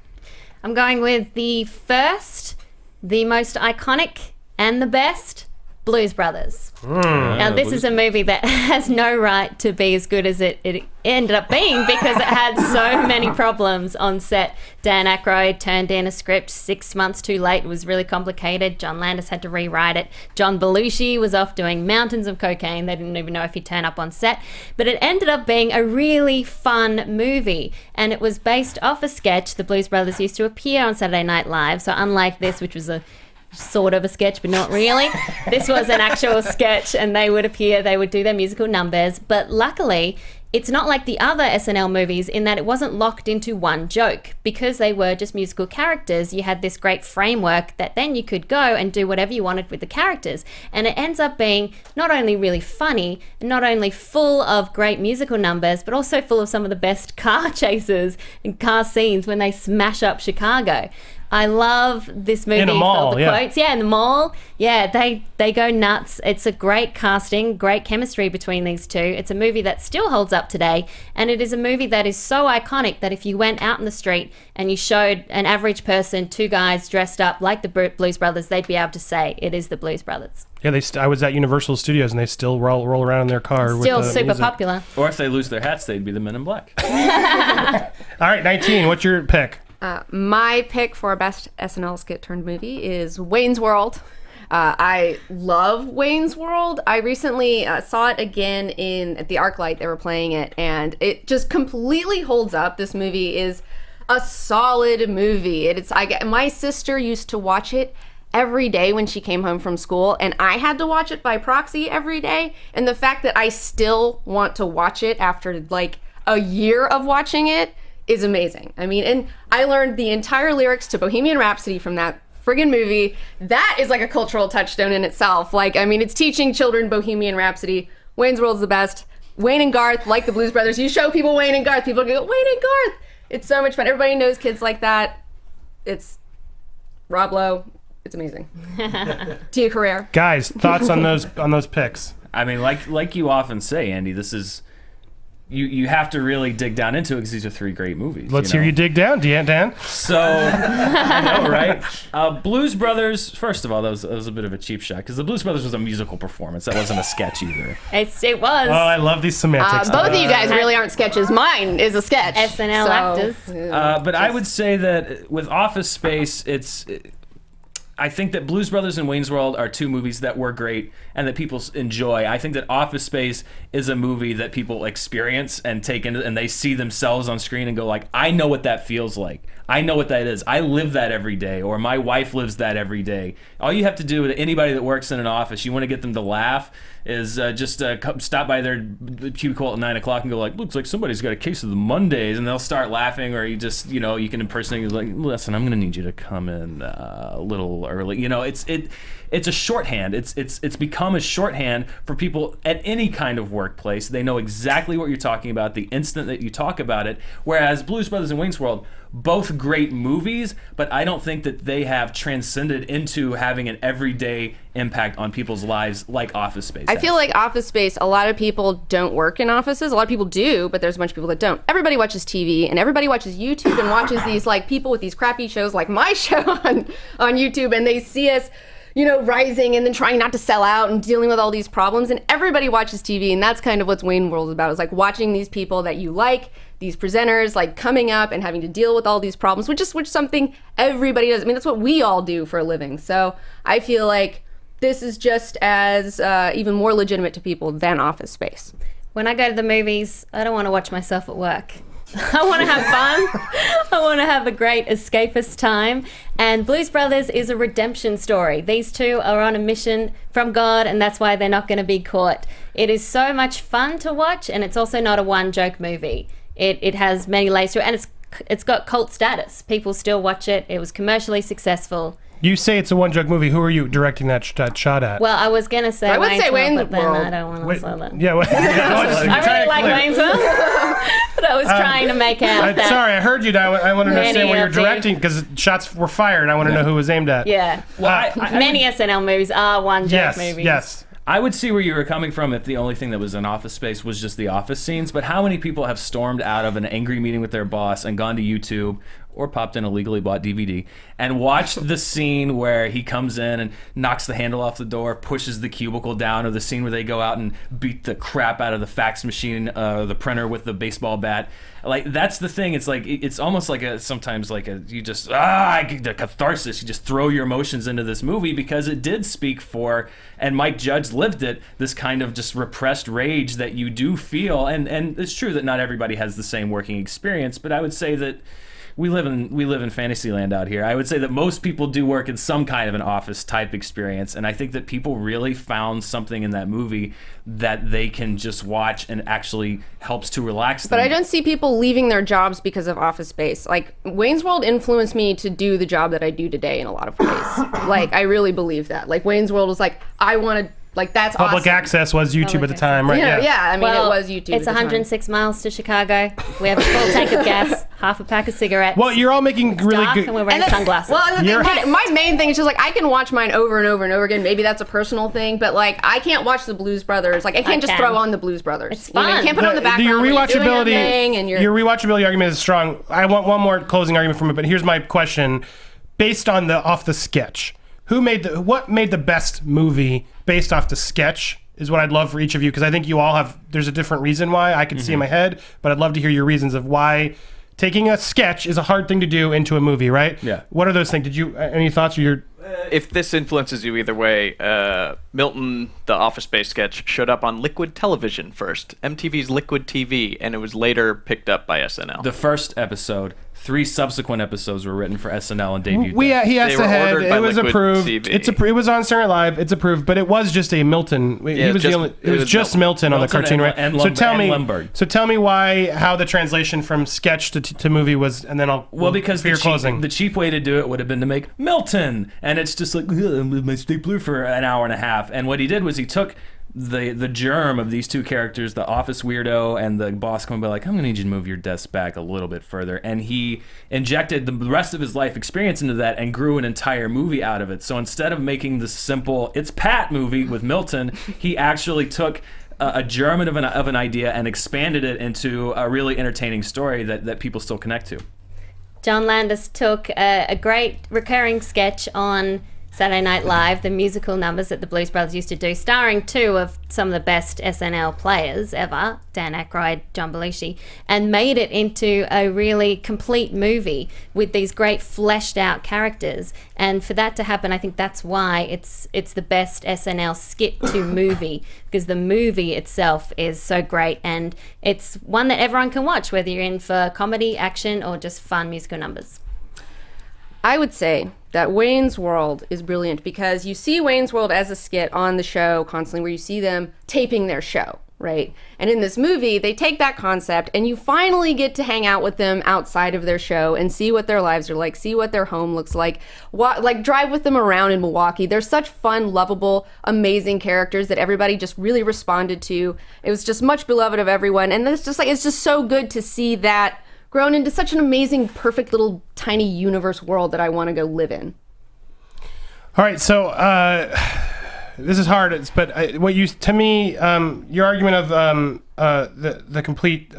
I'm going with the first, the most iconic, and the best, Blues Brothers. Now, this is a movie that has no right to be as good as it ended up being because it had so many problems on set. Dan Aykroyd turned in a script 6 months too late. It was really complicated. John Landis had to rewrite it. John Belushi was off doing mountains of cocaine. They didn't even know if he'd turn up on set. But it ended up being a really fun movie. And it was based off a sketch. The Blues Brothers used to appear on Saturday Night Live. So unlike this, which was a sort of a sketch, but not really. This was an actual sketch, and they would appear, they would do their musical numbers. But luckily, it's not like the other SNL movies in that it wasn't locked into one joke. Because they were just musical characters, you had this great framework that then you could go and do whatever you wanted with the characters. And it ends up being not only really funny, not only full of great musical numbers, but also full of some of the best car chases and car scenes when they smash up Chicago. I love this movie. In a mall, for the quotes. Yeah, in the mall. Yeah, they go nuts. It's a great casting, great chemistry between these two. It's a movie that still holds up today, and it is a movie that is so iconic that if you went out in the street and you showed an average person two guys dressed up like the Blues Brothers, they'd be able to say it is the Blues Brothers. Yeah, I was at Universal Studios, and they still roll around in their car. Still with the super music. popular. Or if they lose their hats, they'd be the Men in Black. All right, 19. What's your pick? My pick for best SNL skit turned movie is Wayne's World. I love Wayne's World. I recently saw it again at the ArcLight. They were playing it, and it just completely holds up. This movie is a solid movie. My sister used to watch it every day when she came home from school, and I had to watch it by proxy every day. And the fact that I still want to watch it after like a year of watching it is amazing. I mean, and I learned the entire lyrics to Bohemian Rhapsody from that friggin' movie. That is like a cultural touchstone in itself. Like, I mean, it's teaching children Bohemian Rhapsody. Wayne's World's the best. Wayne and Garth, like the Blues Brothers. You show people Wayne and Garth, people go, Wayne and Garth. It's so much fun. Everybody knows kids like that. It's Rob Lowe. It's amazing. Tia Carrere. Guys, thoughts on those picks? I mean, like you often say, Andy, this is... You have to really dig down into it because these are three great movies. Let's hear you dig down, Dan. So, I know, right? Blues Brothers, first of all, that was a bit of a cheap shot because the Blues Brothers was a musical performance. That wasn't a sketch either. It was. Oh, I love these semantics. Both of you guys really aren't sketches. Mine is a sketch. SNL actors. But I would say that with Office Space, I think that Blues Brothers and Wayne's World are two movies that were great and that people enjoy. I think that Office Space is a movie that people experience and take into, and they see themselves on screen and go like, I know what that feels like. I know what that is. I live that every day, or my wife lives that every day. All you have to do with anybody that works in an office, you want to get them to laugh, is just stop by their cubicle at 9 o'clock and go like, looks like somebody's got a case of the Mondays, and they'll start laughing, or you just, you can impersonate, like, listen, I'm going to need you to come in a little early. It's a shorthand. It's become a shorthand for people at any kind of workplace. They know exactly what you're talking about the instant that you talk about it. Whereas Blues Brothers and Wayne's World, both great movies, but I don't think that they have transcended into having an everyday impact on people's lives like Office Space has. I feel like Office Space, a lot of people don't work in offices. A lot of people do, but there's a bunch of people that don't. Everybody watches TV, and everybody watches YouTube and watches these like people with these crappy shows like my show on YouTube, and they see us rising and then trying not to sell out and dealing with all these problems. And everybody watches TV, and that's kind of what Wayne's World is about, is like watching these people that you like, these presenters, like coming up and having to deal with all these problems, which is something everybody does. I mean, that's what we all do for a living. So I feel like this is just as even more legitimate to people than Office Space. When I go to the movies, I don't want to watch myself at work. I want to have fun. I want to have a great escapist time. And Blues Brothers is a redemption story. These two are on a mission from God, and that's why they're not going to be caught. It is so much fun to watch, and it's also not a one-joke movie. It has many layers to it, and it's got cult status. People still watch it. It was commercially successful. You say it's a one-joke movie. Who are you directing that shot at? Well, I was going to say I would say Wayne's but then World. I don't want to say that. Yeah, I really like Wayne's World, but I was trying to make out that. Sorry, I heard you. I want to understand what Many you're of the- directing because shots were fired. I want to know who was aimed at. Yeah. Many SNL movies are one-joke Yes, movies. yes. I would see where you were coming from if the only thing that was in Office Space was just the office scenes, but how many people have stormed out of an angry meeting with their boss and gone to YouTube or popped in a legally bought DVD and watched the scene where he comes in and knocks the handle off the door, pushes the cubicle down, or the scene where they go out and beat the crap out of the fax machine, the printer with the baseball bat. Like, that's the thing. It's like, it's almost like the catharsis. You just throw your emotions into this movie because it did speak for, and Mike Judge lived it, this kind of just repressed rage that you do feel. And it's true that not everybody has the same working experience, but I would say that we live in Fantasyland out here. I would say that most people do work in some kind of an office type experience, and I think that people really found something in that movie that they can just watch and actually helps to relax them. But I don't see people leaving their jobs because of Office Space. Like, Wayne's World influenced me to do the job that I do today in a lot of ways. Like, I really believe that. Like, Wayne's World was like, I want to, like, that's Public awesome. access was YouTube Public at the time, right? Yeah, I mean, Well, it was YouTube. It's at the time. 106 miles to Chicago. We have a full tank of gas, half a pack of cigarettes. Well, you're all making really dark, good. and we're wearing sunglasses. Well, and the You're- thing, my main thing is just like I can watch mine over and over and over again. Maybe that's a personal thing, but like I can't watch the Blues Brothers. Like I can't just can. throw on the Blues Brothers. It's You know, fun. you can't put it on the background. Your when you're doing your rewatchability, thing and your rewatchability argument is strong. I want one more closing argument from it, but here's my question: based on off the sketch, what made the best movie based off the sketch? Is what I'd love for each of you, because I think you all have. There's a different reason why I can see in my head, but I'd love to hear your reasons of why taking a sketch is a hard thing to do into a movie, right? Yeah. What are those things? Did you any thoughts or your? If this influences you either way, Milton, the Office Space sketch, showed up on Liquid Television first, MTV's Liquid TV, and it was later picked up by SNL. The first episode, 3 subsequent episodes were written for SNL and debuted. He asked They were ahead. ordered by It was Liquid approved. TV. It was on Saturday Night Live. It's approved, but it was just a Milton. He was just- the only. It it was was just Milton on the Milton cartoon, and- right? and So tell me. Lemberg. So tell me how the translation from sketch to movie was, and then I'll. Well, because for your closing. the cheap way to do it would have been to make Milton, and it's just like my stapler for an hour and a half. And what he did was he took the germ of these two characters, the office weirdo and the boss, coming by like, I'm gonna need you to move your desk back a little bit further, and he injected the rest of his life experience into that and grew an entire movie out of it. So instead of making the simple "it's Pat" movie with Milton, he actually took a germ of an idea and expanded it into a really entertaining story that people still connect to. John Landis took a great recurring sketch on Saturday Night Live, the musical numbers that the Blues Brothers used to do, starring 2 of some of the best SNL players ever, Dan Aykroyd, John Belushi, and made it into a really complete movie with these great fleshed out characters. And for that to happen, I think that's why it's the best SNL skit to movie, because the movie itself is so great, and it's one that everyone can watch, whether you're in for comedy, action, or just fun musical numbers. I would say that Wayne's World is brilliant because you see Wayne's World as a skit on the show constantly, where you see them taping their show, right? And in this movie, they take that concept and you finally get to hang out with them outside of their show and see what their lives are like, see what their home looks like, drive with them around in Milwaukee. They're such fun, lovable, amazing characters that everybody just really responded to. It was just much beloved of everyone. And it's just so good to see that grown into such an amazing, perfect little tiny universe world that I want to go live in. All right, so this is hard, but what you to me, your argument of the complete.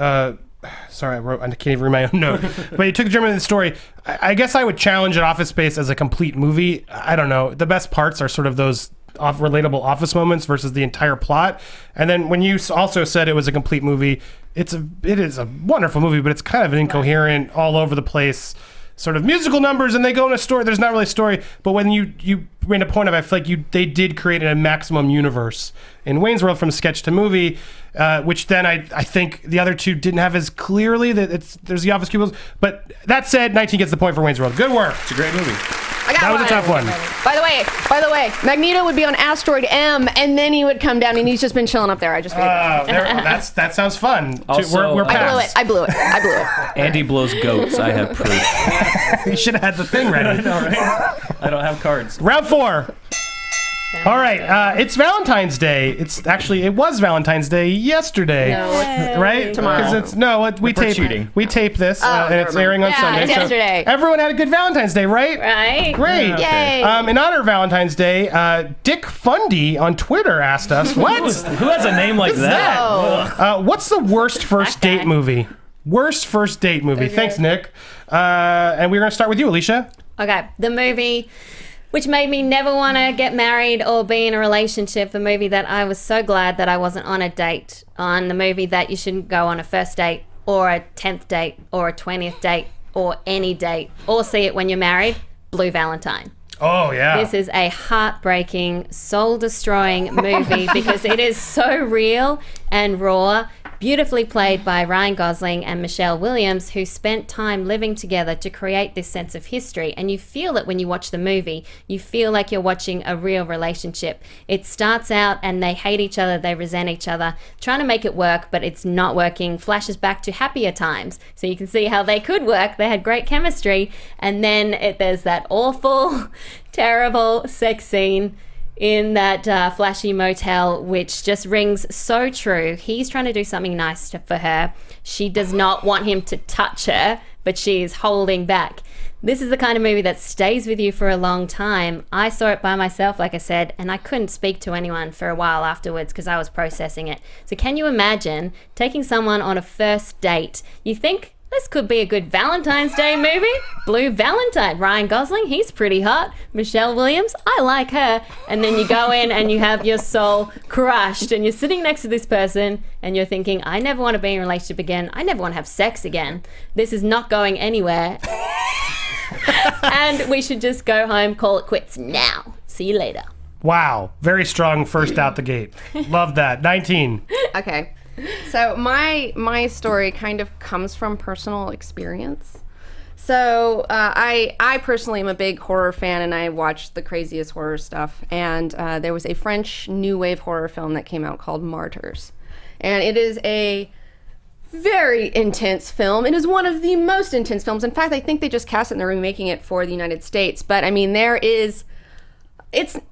Sorry, I can't even read my own note. But you took the germ of the story. I guess I would challenge an Office Space as a complete movie. I don't know. The best parts are sort of those relatable office moments versus the entire plot. And then when you also said it was a complete movie, it is a wonderful movie, but it's kind of an incoherent, all over the place. sort of musical numbers and they go in a story. There's not really a story, but when you made a point of it, I feel like they did create a maximum universe in Wayne's World from sketch to movie, which then I think the other two didn't have as clearly. There's the office cubicles, but that said, 19 gets the point for Wayne's World. Good work. It's a great movie. That was a tough one. By the way, Magneto would be on asteroid M, and then he would come down, and he's just been chilling up there. I just figured that sounds fun. Also, we're past. I blew it. Andy blows goats. I have proof. You should have had the thing ready. I know, right? I don't have cards. Round 4. All right, it's Valentine's Day. It was Valentine's Day yesterday, right? Tomorrow. Because we tape this, and it's airing on Sunday. It's yesterday. Everyone had a good Valentine's Day, right? Right. Great. Yay. In honor of Valentine's Day, Dick Fundy on Twitter asked us, Who has a name like that? what's the worst first date movie? Worst first date movie. Okay. Thanks, Nick. And we're going to start with you, Alicia. Okay, the movie which made me never want to get married or be in a relationship, the movie that I was so glad that I wasn't on a date on, the movie that you shouldn't go on a first date or a 10th date or a 20th date or any date or see it when you're married, Blue Valentine. Oh, yeah. This is a heartbreaking, soul-destroying movie because it is so real and raw, beautifully played by Ryan Gosling and Michelle Williams, who spent time living together to create this sense of history. And you feel it when you watch the movie. You feel like you're watching a real relationship. It starts out and they hate each other, they resent each other, trying to make it work, but it's not working. Flashes back to happier times. So you can see how they could work. They had great chemistry. And then there's that awful, terrible sex scene in that flashy motel, which just rings so true. He's trying to do something nice for her. She does not want him to touch her, but she is holding back. This is the kind of movie that stays with you for a long time. I saw it by myself, like I said, and I couldn't speak to anyone for a while afterwards because I was processing it. So can you imagine taking someone on a first date? You think, this could be a good Valentine's Day movie. Blue Valentine. Ryan Gosling, he's pretty hot. Michelle Williams, I like her. And then you go in and you have your soul crushed and you're sitting next to this person and you're thinking, I never want to be in a relationship again. I never want to have sex again. This is not going anywhere. And we should just go home, call it quits now. See you later. Wow. Very strong first out the gate. Love that. 19. Okay. So my story kind of comes from personal experience. So I personally am a big horror fan, and I watch the craziest horror stuff. And there was a French new wave horror film that came out called Martyrs, and it is a very intense film. It is one of the most intense films. In fact, I think they just cast it and they're remaking it for the United States. But I mean, it's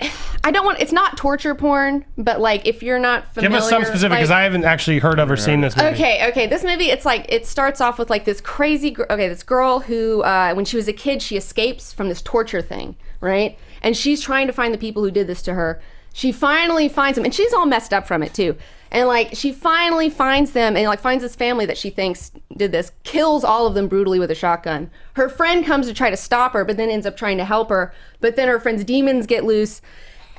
not torture porn, but like if you're not familiar, give us some specific, because I haven't actually heard of or seen this movie. Okay. This movie, it starts off with like this crazy, this girl who, when she was a kid, she escapes from this torture thing, right? And she's trying to find the people who did this to her. She finally finds them, and she's all messed up from it too. And like she finally finds them and like finds this family that she thinks did this, kills all of them brutally with a shotgun. Her friend comes to try to stop her, but then ends up trying to help her. But then her friend's demons get loose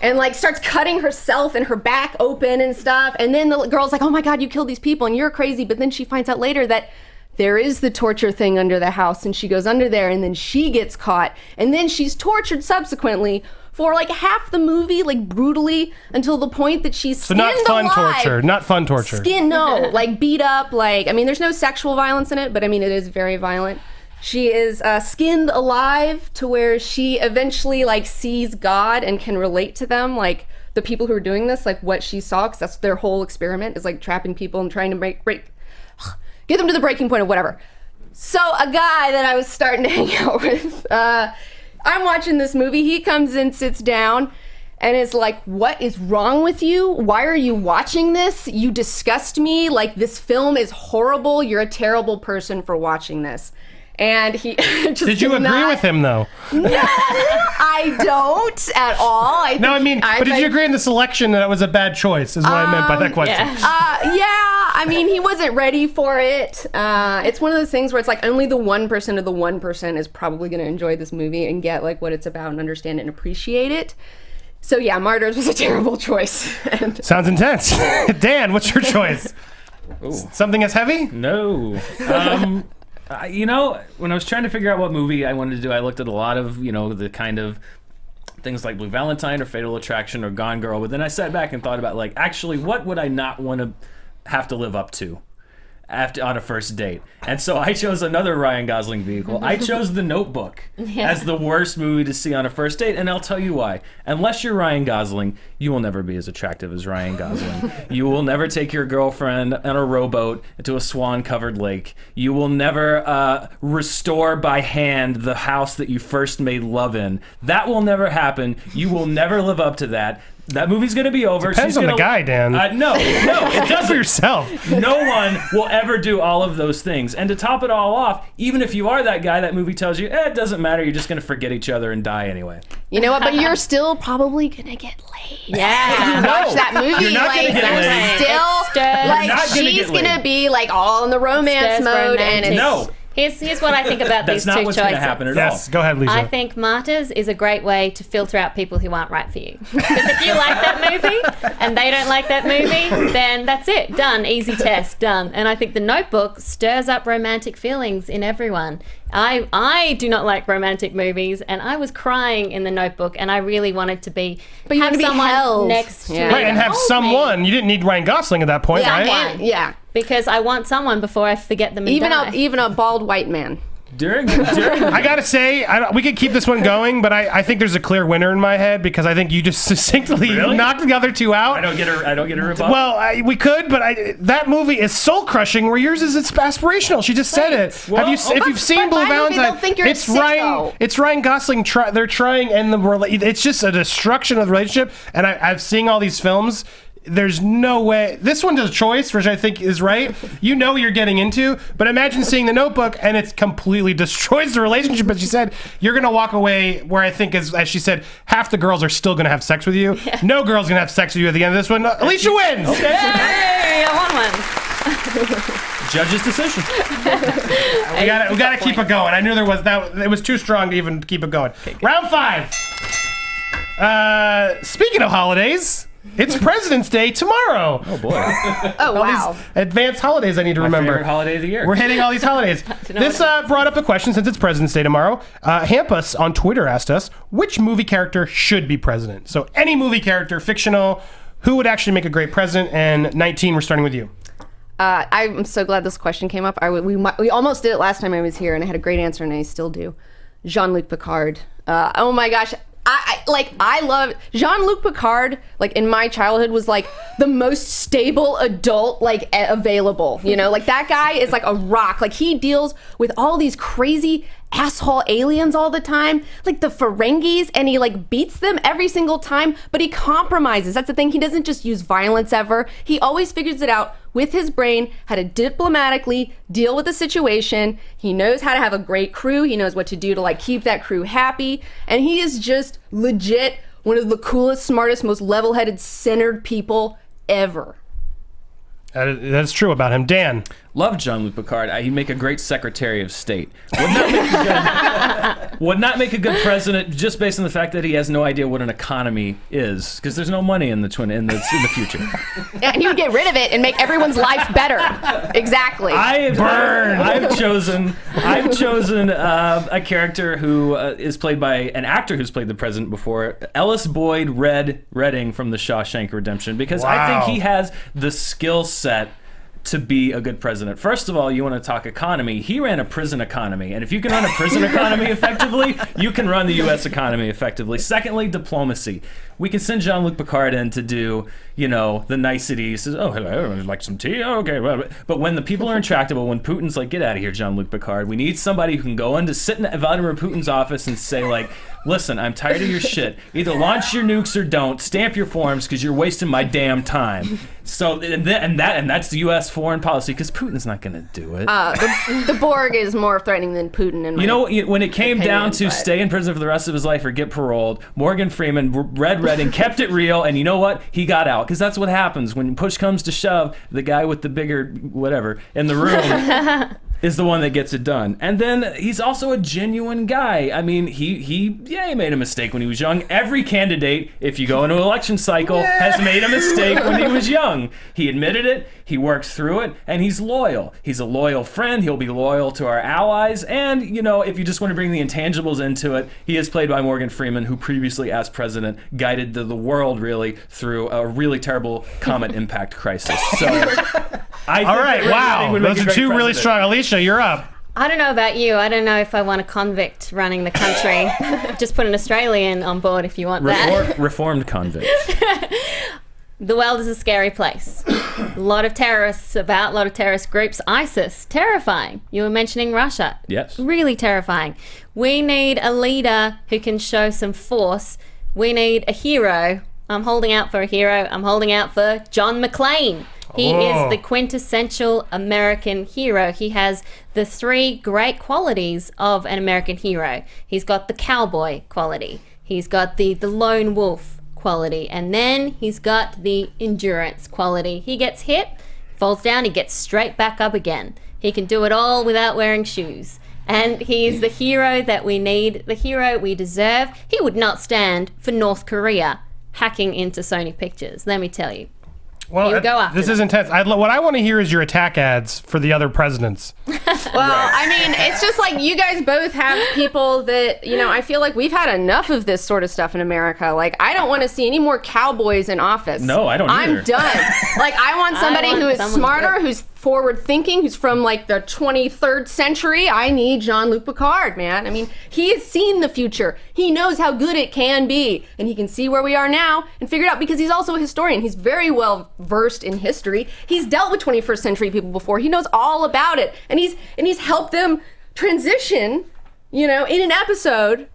and like starts cutting herself and her back open and stuff. And then the girl's like, oh my God, you killed these people and you're crazy. But then she finds out later that there is the torture thing under the house, and she goes under there and then she gets caught. And then she's tortured subsequently for like half the movie, like brutally, until the point that she's skinned alive. So not fun torture. Like beat up, like, I mean, there's no sexual violence in it, but I mean, it is very violent. She is skinned alive to where she eventually like sees God and can relate to them, like the people who are doing this, like what she saw, because that's their whole experiment, is like trapping people and trying to get them to the breaking point of whatever. So a guy that I was starting to hang out with, I'm watching this movie. He comes in, sits down, and is like, what is wrong with you? Why are you watching this? You disgust me. Like, this film is horrible. You're a terrible person for watching this. And he just did you agree with him, though? No, I don't at all. But did you agree in the selection that it was a bad choice, is what I meant by that question. Yeah, I mean, he wasn't ready for it. It's one of those things where it's like only the 1% of the 1% is probably going to enjoy this movie and get like what it's about and understand it and appreciate it. So yeah, Martyrs was a terrible choice. Sounds intense. Dan, what's your choice? Ooh. Something as heavy? No. When I was trying to figure out what movie I wanted to do, I looked at a lot of, the kind of things like Blue Valentine or Fatal Attraction or Gone Girl, but then I sat back and thought about, like, actually, what would I not want to have to live up to on a first date? And so I chose another Ryan Gosling vehicle. I chose The Notebook as the worst movie to see on a first date, and I'll tell you why. Unless you're Ryan Gosling, you will never be as attractive as Ryan Gosling. You will never take your girlfriend on a rowboat to a swan-covered lake. You will never restore by hand the house that you first made love in. That will never happen. You will never live up to that. That movie's going to be over. Depends on the guy, Dan. No, it doesn't. For yourself. No one will ever do all of those things. And to top it all off, even if you are that guy, that movie tells you, it doesn't matter. You're just going to forget each other and die anyway. You know what? But you're still probably going to get laid. Yeah. You watch that movie. You're not gonna get laid. Still, she's going to be like all in the romance mode. And it's, No. Here's what I think about these That's not two what's choices. going to happen at all. Yes, go ahead, Lisa. I think Martyrs is a great way to filter out people who aren't right for you. Because if you like that movie and they don't like that movie, then that's it. Done. Easy test. Done. And I think The Notebook stirs up romantic feelings in everyone. I do not like romantic movies, and I was crying in The Notebook, and I really wanted to be But you have want to be someone held. next to Yeah. me. Right, and have hold someone. me. You didn't need Ryan Gosling at that point, Yeah, right? yeah. Yeah. Because I want someone before I forget them and die. Even a bald white man. During I gotta say, we could keep this one going, but I think there's a clear winner in my head because I think you just succinctly Really? knocked the other two out. I don't get a rebuttal. Well, we could, but that movie is soul crushing. Where yours is it's aspirational. She just said it. Well, if you've seen Blue my movie, Valentine, they'll think you're it's a Ryan. sicko. It's Ryan Gosling. They're trying, and it's just a destruction of the relationship. And I've seen all these films. There's no way. This one does a choice, which I think is right. You know what you're getting into, but imagine seeing The Notebook and it completely destroys the relationship. But she said you're going to walk away where I think, as she said, half the girls are still going to have sex with you. Yeah. No girl's going to have sex with you at the end of this one. Alicia wins. Okay. Yay, I won one. Judge's decision. we got to keep it going. I knew there was that. It was too strong to even keep it going. Okay, round 5. Speaking of holidays. It's President's Day tomorrow. Oh, boy. Oh, wow. Advanced holidays I need to remember. My favorite holiday of the year. We're hitting all these holidays. This brought up a question since it's President's Day tomorrow. Hampus on Twitter asked us, which movie character should be president? So any movie character, fictional, who would actually make a great president? And 19, we're starting with you. I'm so glad this question came up. We almost did it last time I was here, and I had a great answer, and I still do. Jean-Luc Picard. Oh my gosh. I love Jean-Luc Picard. Like in my childhood, was like the most stable adult available. You know, like that guy is like a rock. Like he deals with all these crazy asshole aliens all the time, like the Ferengis, and he like beats them every single time. But he compromises. That's the thing. He doesn't just use violence ever. He always figures it out with his brain, how to diplomatically deal with the situation. He knows how to have a great crew. He knows what to do to like keep that crew happy. And he is just legit one of the coolest, smartest, most level-headed, centered people ever. That's true about him. Dan. Love Jean-Luc Picard. He'd make a great Secretary of State. Would not make a good president just based on the fact that he has no idea what an economy is, because there's no money in the future. And he would get rid of it and make everyone's life better. Exactly. I've chosen a character who is played by an actor who's played the president before, Ellis Boyd Redding from The Shawshank Redemption, because I think he has the skill set to be a good president. First of all, you want to talk economy. He ran a prison economy, and if you can run a prison economy effectively, you can run the U.S. economy effectively. Secondly, diplomacy. We can send Jean-Luc Picard in to do, the niceties. Oh, hello, would you like some tea? Oh, okay. But when the people are intractable, when Putin's like, get out of here, Jean-Luc Picard, we need somebody who can go in to sit in Vladimir Putin's office and say, like, listen, I'm tired of your shit. Either launch your nukes or don't. Stamp your forms because you're wasting my damn time. So, and that's the U.S. foreign policy, because Putin's not going to do it. The Borg is more threatening than Putin. In my when it came opinion, down to but stay in prison for the rest of his life or get paroled, Morgan Freeman, Red Redding, kept it real, and you know what? He got out, because that's what happens when push comes to shove. The guy with the bigger whatever in the room. is the one that gets it done. And then he's also a genuine guy. I mean, he made a mistake when he was young. Every candidate, if you go into an election cycle, has made a mistake when he was young. He admitted it, he works through it, and he's loyal. He's a loyal friend. He'll be loyal to our allies. And, you know, if you just want to bring the intangibles into it, he is played by Morgan Freeman, who previously, as president, guided the world, really, through a really terrible comet impact crisis. So, all right, wow. Those are two really strong. Alicia, you're up. I don't know about you. I don't know if I want a convict running the country. Just put an Australian on board if you want that. Reformed convict. The world is a scary place. A lot of terrorists about, a lot of terrorist groups. ISIS, terrifying. You were mentioning Russia. Yes. Really terrifying. We need a leader who can show some force. We need a hero. I'm holding out for a hero. I'm holding out for John McClane. He is the quintessential American hero. He has the three great qualities of an American hero. He's got the cowboy quality. He's got the lone wolf quality. And then he's got the endurance quality. He gets hit, falls down, he gets straight back up again. He can do it all without wearing shoes. And he's the hero that we need, the hero we deserve. He would not stand for North Korea hacking into Sony Pictures, let me tell you. Well, You go after this is them. intense. What I want to hear is your attack ads for the other presidents. Well, I mean, it's just like you guys both have people that, you know, I feel like we've had enough of this sort of stuff in America. Like, I don't want to see any more cowboys in office. No, I don't either. I'm done. Like, I want somebody want who is someone smarter, good. who's forward thinking, who's from like the 23rd century. I need Jean-Luc Picard, man. I mean, he has seen the future. He knows how good it can be, and he can see where we are now and figure it out because he's also a historian. He's very well versed in history. He's dealt with 21st century people before. He knows all about it, and he's helped them transition, you know, in an episode.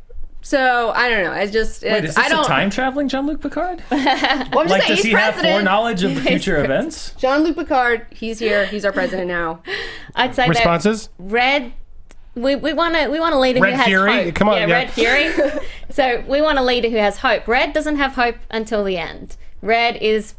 So I don't know. Wait, is this a time traveling Jean-Luc Picard? Well, I'm just Like, saying, does he's he have president. foreknowledge of the future events? Jean-Luc Picard, he's here. He's our president now. I'd say Responses? that Red. We want a leader Red who has Fury? hope. Come on, yeah. Red Fury. So we want a leader who has hope. Red doesn't have hope until the end. Red is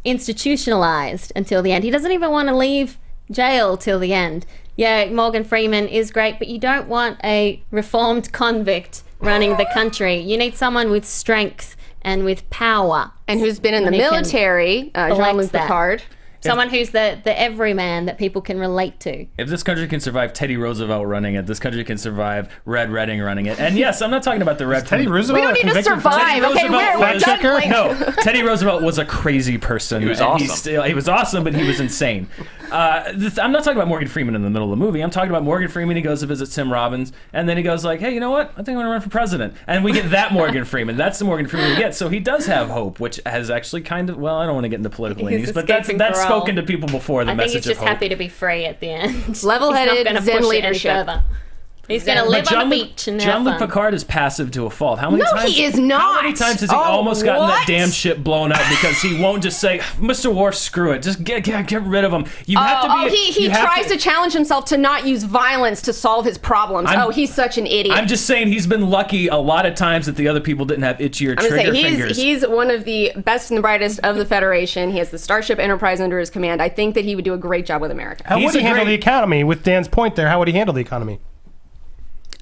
institutionalized until the end. He doesn't even want to leave jail till the end. Yeah, Morgan Freeman is great, but you don't want a reformed convict running the country. You need someone with strength and with power. And who's been in the And he can military, flex Jean-Luc that. Picard. Someone who's the everyman that people can relate to. If this country can survive Teddy Roosevelt running it, this country can survive Red Redding running it. And yes, I'm not talking about the Red. Teddy Roosevelt? We don't need to convicted survive. Okay, we're Fact done. checker? Like, No, Teddy Roosevelt was a crazy person. He was and awesome. He was awesome, but he was insane. I'm not talking about Morgan Freeman in the middle of the movie. I'm talking about Morgan Freeman. He goes to visit Tim Robbins, and then he goes like, "Hey, you know what? I think I'm going to run for president." And we get that Morgan Freeman. That's the Morgan Freeman we get. So he does have hope, which has actually kind of. Well, I don't want to get into political He's leanings, but that's escaping parole. spoken to people before. The I think message he's just of hope. happy to be free at the end. Level-headed He's not gonna Zen push it any leadership. further. He's going to But live on Jean-Luc- the beach and have Jean-Luc fun. Picard is passive to a fault. How many No, times? he is not. How many times has he Oh, almost gotten that what? damn ship blown up because he won't just say, "Mr. Worf, screw it, just get rid of him." You have to be. He you have tries to challenge himself to not use violence to solve his problems. He's such an idiot. I'm just saying he's been lucky a lot of times that the other people didn't have itchier I'm gonna trigger say fingers. he's one of the best and the brightest of the Federation. He has the Starship Enterprise under his command. I think that he would do a great job with America. How He's would he a handle great- the economy? With Dan's point there, how would he handle the economy?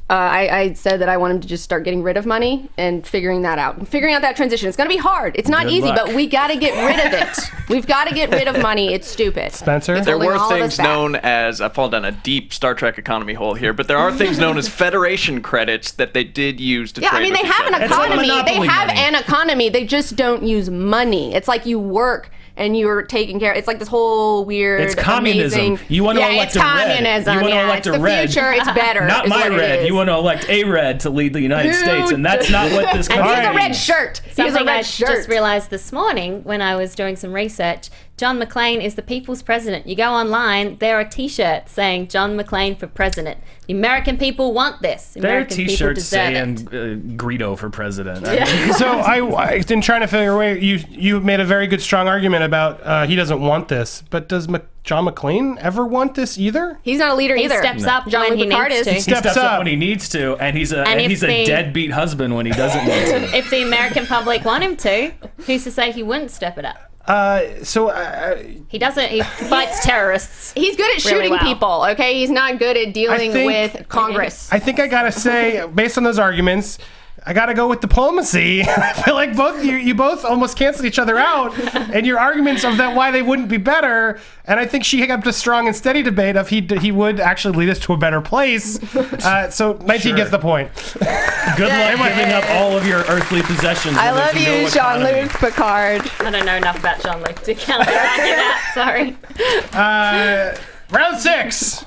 I said that I want him to just start getting rid of money and figuring that out. Figuring out that transition. It's going to be hard. It's not Good easy, luck. but we got to get rid of it. We've got to get rid of money. It's stupid. Spencer? It's There holding were all of us things back. known as, I fall down a deep Star Trek economy hole here, but there are things known as Federation credits that they did use to Yeah, trade I mean, with they each have an other. It's like economy. They monopoly have money. an economy. They just don't use money. It's like you work and you're taking care. It's like this whole weird. It's communism. Amazing, You want to yeah, elect it's a red. communism. You want to yeah, elect it's a the red. future. It's better. Not is my what it red. is. You want to elect a red to lead the United Dude. States, and that's not what this And country he's a red needs. shirt. He has a Something I red shirt. just realized this morning when I was doing some research. John McClane is the people's president. You go online, there are T-shirts saying John McClane for president. The American people want this. There are American people T-shirts deserve it. saying Greedo for president. So I've been trying to figure a way. You made a very good, strong argument about he doesn't want this, but does John McClane ever want this either? He's not a leader He either. steps up John when he Picard needs is. to. He steps Steps up up when he needs to, and he's a And if he's a the- deadbeat husband when he doesn't need to. If the American public want him to, who's to say he wouldn't step it up? He doesn't. He fights terrorists. He's good at really shooting well. people, okay? He's not good at dealing with Congress. I think I gotta say, based on those arguments, I gotta go with diplomacy. I feel like you both almost canceled each other out, and your arguments of that why they wouldn't be better. And I think she kept a strong and steady debate of he would actually lead us to a better place. So 19 gets the point. Good luck giving up all of your earthly possessions. I when love there's no you, economy. Jean-Luc Picard. I don't know enough about Jean-Luc to counter argue that. Sorry. Round 6.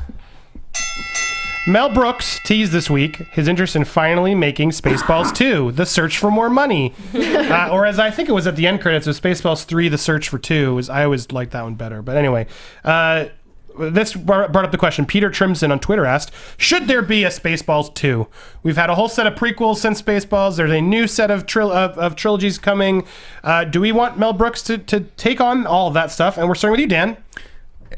Mel Brooks teased this week his interest in finally making Spaceballs 2, The Search for More Money. Or as I think it was at the end credits, it was Spaceballs 3, The Search for 2. I always liked that one better. But anyway, this brought up the question. Peter Trimson on Twitter asked, should there be a Spaceballs 2? We've had a whole set of prequels since Spaceballs. There's a new set of trilogies coming. Do we want Mel Brooks to take on all of that stuff? And we're starting with you, Dan.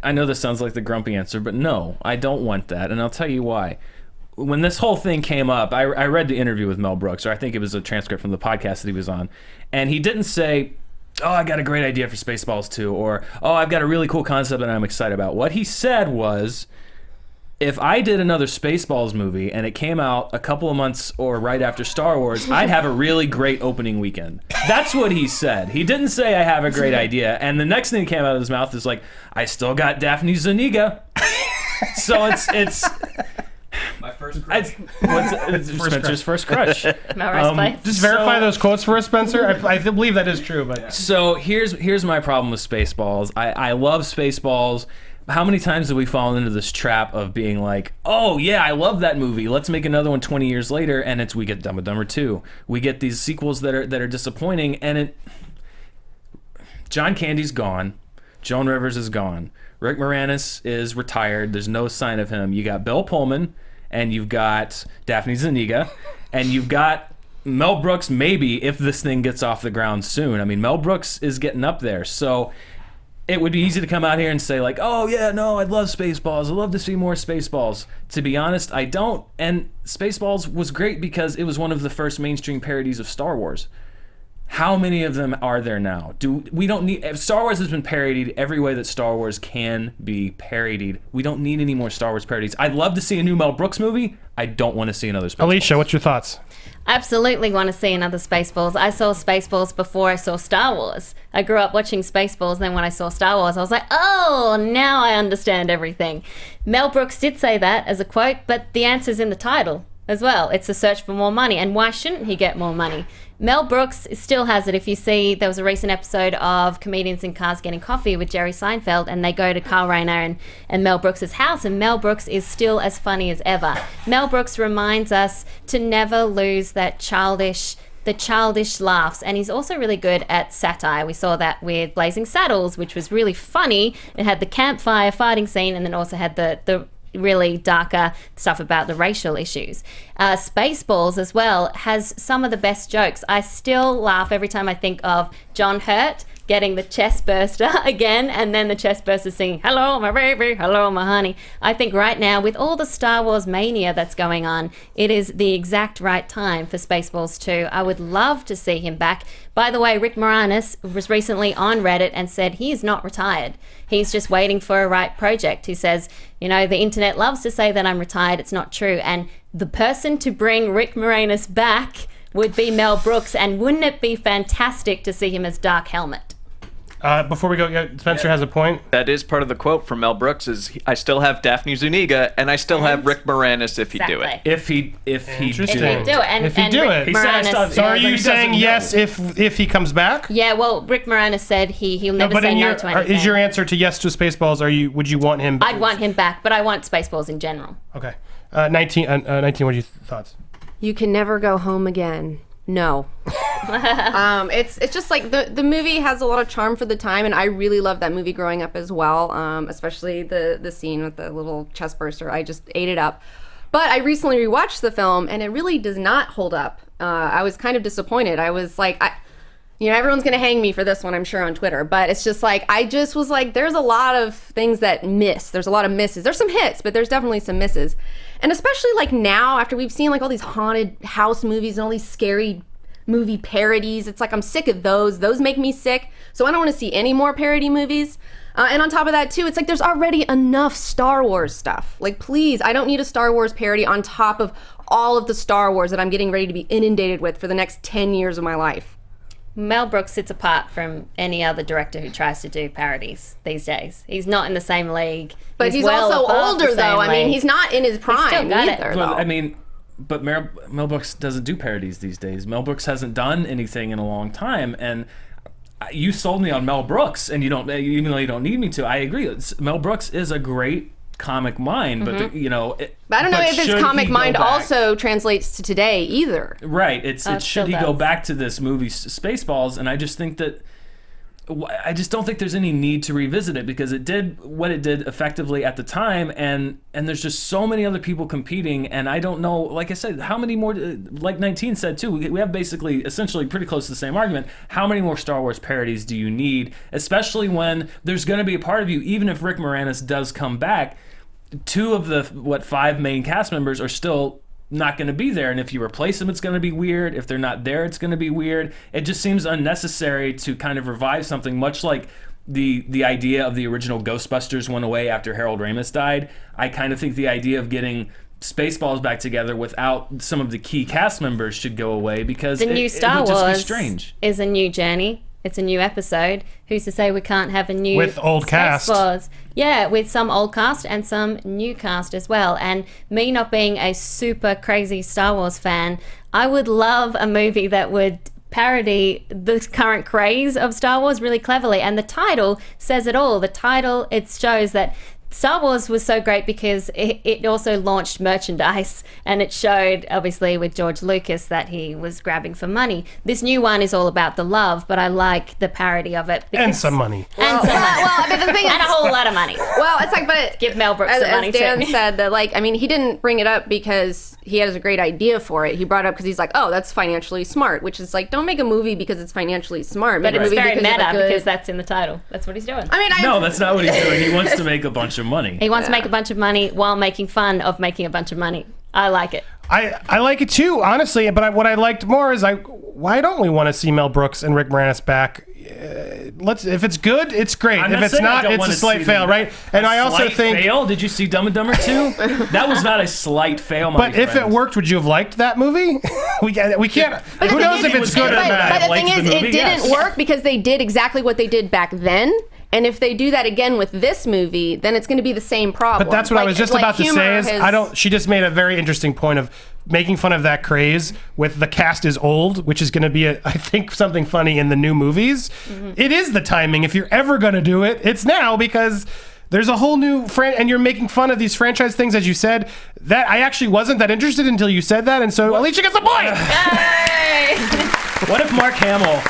I know this sounds like the grumpy answer, but no, I don't want that, and I'll tell you why. When this whole thing came up, I read the interview with Mel Brooks, or I think it was a transcript from the podcast that he was on, and he didn't say, oh, I got a great idea for Spaceballs 2, or, oh, I've got a really cool concept that I'm excited about. What he said was, if I did another Spaceballs movie and it came out a couple of months or right after Star Wars, I'd have a really great opening weekend. That's what he said. He didn't say I have a great idea. And the next thing that came out of his mouth is like, I still got Daphne Zuniga. So it's My first crush. it's Spencer's first crush. Melrose Place. Just verify those quotes for us, Spencer. I believe that is true. But So here's my problem with Spaceballs. I love Spaceballs. How many times have we fallen into this trap of being like, oh yeah, I love that movie, let's make another one 20 years later, and we get Dumb and Dumber 2. We get these sequels that are disappointing, and John Candy's gone, Joan Rivers is gone, Rick Moranis is retired, there's no sign of him. You got Bill Pullman, and you've got Daphne Zuniga, and you've got Mel Brooks, maybe, if this thing gets off the ground soon. I mean, Mel Brooks is getting up there, so it would be easy to come out here and say like, oh yeah, no, I'd love Spaceballs. I'd love to see more Spaceballs. To be honest, I don't. And Spaceballs was great because it was one of the first mainstream parodies of Star Wars. How many of them are there now? Star Wars has been parodied every way that Star Wars can be parodied. We don't need any more Star Wars parodies. I'd love to see a new Mel Brooks movie. I don't want to see another Spaceballs. Alicia, what's your thoughts? Absolutely want to see another Spaceballs. I saw Spaceballs before I saw Star Wars. I grew up watching Spaceballs, then when I saw Star Wars, I was like, oh, now I understand everything. Mel Brooks did say that as a quote, but the answer's in the title as well. It's a search for more money, and why shouldn't he get more money? Mel Brooks still has it. If you see, there was a recent episode of Comedians in Cars Getting Coffee with Jerry Seinfeld, and they go to Carl Reiner and Mel Brooks' house, and Mel Brooks is still as funny as ever. Mel Brooks reminds us to never lose the childish laughs, and he's also really good at satire. We saw that with Blazing Saddles, which was really funny. It had the campfire fighting scene, and then also had the really darker stuff about the racial issues. Spaceballs as well has some of the best jokes. I still laugh every time I think of John Hurt getting the chest burster again, and then the chest burster singing, hello my baby, hello my honey. I think right now, with all the Star Wars mania that's going on, it is the exact right time for Spaceballs 2. I would love to see him back. By the way, Rick Moranis was recently on Reddit and said he is not retired. He's just waiting for a right project. He says, the internet loves to say that I'm retired. It's not true. And the person to bring Rick Moranis back would be Mel Brooks. And wouldn't it be fantastic to see him as Dark Helmet? Before we go, Spencer has a point. That is part of the quote from Mel Brooks is, I still have Daphne Zuniga, and I still have Rick Moranis if he do it. If he do it. If he do it. He said stuff- So are you he saying doesn't yes if he comes back? Yeah, well, Rick Moranis said he'll never But say no to anything. is your answer to yes to Spaceballs? Would you want him? I'd want him back, but I want Spaceballs in general. Okay. 19. 19. What are your thoughts? You can never go home again. No. It's just like the movie has a lot of charm for the time, and I really loved that movie growing up as well, especially the scene with the little chest burster. I just ate it up. But I recently rewatched the film, and it really does not hold up. I was kind of disappointed. I was like, everyone's going to hang me for this one, I'm sure, on Twitter. But it's just like, I just was like, there's a lot of things that miss. There's a lot of misses. There's some hits, but there's definitely some misses. And especially like now, after we've seen like all these haunted house movies and all these scary movie parodies, it's like I'm sick of those. Those make me sick. So I don't want to see any more parody movies. And on top of that, too, it's like there's already enough Star Wars stuff. Like, please, I don't need a Star Wars parody on top of all of the Star Wars that I'm getting ready to be inundated with for the next 10 years of my life. Mel Brooks sits apart from any other director who tries to do parodies these days. He's not in the same league. But he's well also above the older, same though. I mean, league. he's not in his prime got it. either, Well, though. I mean, but Mel Brooks doesn't do parodies these days. Mel Brooks hasn't done anything in a long time, and you sold me on Mel Brooks, and you don't, even though you don't need me to. I agree. Mel Brooks is a great comic mind, but But I don't know if his comic mind also translates to today either. Right. It's still should he go does. back to this movie Spaceballs, and I just think that I just don't think there's any need to revisit it because it did what it did effectively at the time, and there's just so many other people competing, and I don't know, like I said, how many more, like 19 said too, we have basically essentially pretty close to the same argument. How many more Star Wars parodies do you need, especially when there's going to be a part of you, even if Rick Moranis does come back, 2 of the 5 main cast members are still not going to be there, and if you replace them, it's going to be weird. If they're not there, it's going to be weird. It just seems unnecessary to kind of revive something, much like the idea of the original Ghostbusters went away after Harold Ramis died. I kind of think the idea of getting Spaceballs back together without some of the key cast members should go away because The new Star it would just Wars be strange. is a new journey. It's a new episode. Who's to say we can't have a new With old cast. Spaceballs? Yeah, with some old cast and some new cast as well. And me not being a super crazy Star Wars fan, I would love a movie that would parody the current craze of Star Wars really cleverly. And the title says it all. The title, it shows that Star Wars was so great because it also launched merchandise, and it showed, obviously, with George Lucas that he was grabbing for money. This new one is all about the love, but I like the parody of it. And some money. And some money. Well, I mean, the thing is, And a whole lot of money. well, it's like, but Give Mel Brooks some money, as Dan too. said, that like, I mean, he didn't bring it up because he has a great idea for it. He brought it up because he's like, oh, that's financially smart, which is like, don't make a movie because it's financially smart. Make But a it's movie very because you have meta a good- because that's in the title. That's what he's doing. I mean, No, that's not what he's doing. He wants to make a bunch of money. He wants to make a bunch of money while making fun of making a bunch of money. I like it. I like it too, honestly. But what I liked more is why don't we want to see Mel Brooks and Rick Moranis back? If it's good, it's great. I'm If it's saying I not, don't it's wanna a slight see fail, them. right? And I also Slight think, fail? Did you see Dumb and Dumber 2? That was not a slight fail, my but if it friends. worked, would you have liked that movie? we can't. But Who the knows thing if is- it's good or but bad? the Liked thing the is, movie, it didn't yes. work because they did exactly what they did back then. And if they do that again with this movie, then it's going to be the same problem. But that's what I was just about to say. Is humor She just made a very interesting point of making fun of that craze with the cast is old, which is going to be, I think, something funny in the new movies. It is the timing. If you're ever going to do it, it's now because there's a whole new and you're making fun of these franchise things, as you said. That I actually wasn't that interested until you said that, and so Alicia gets a point. What if Mark Hamill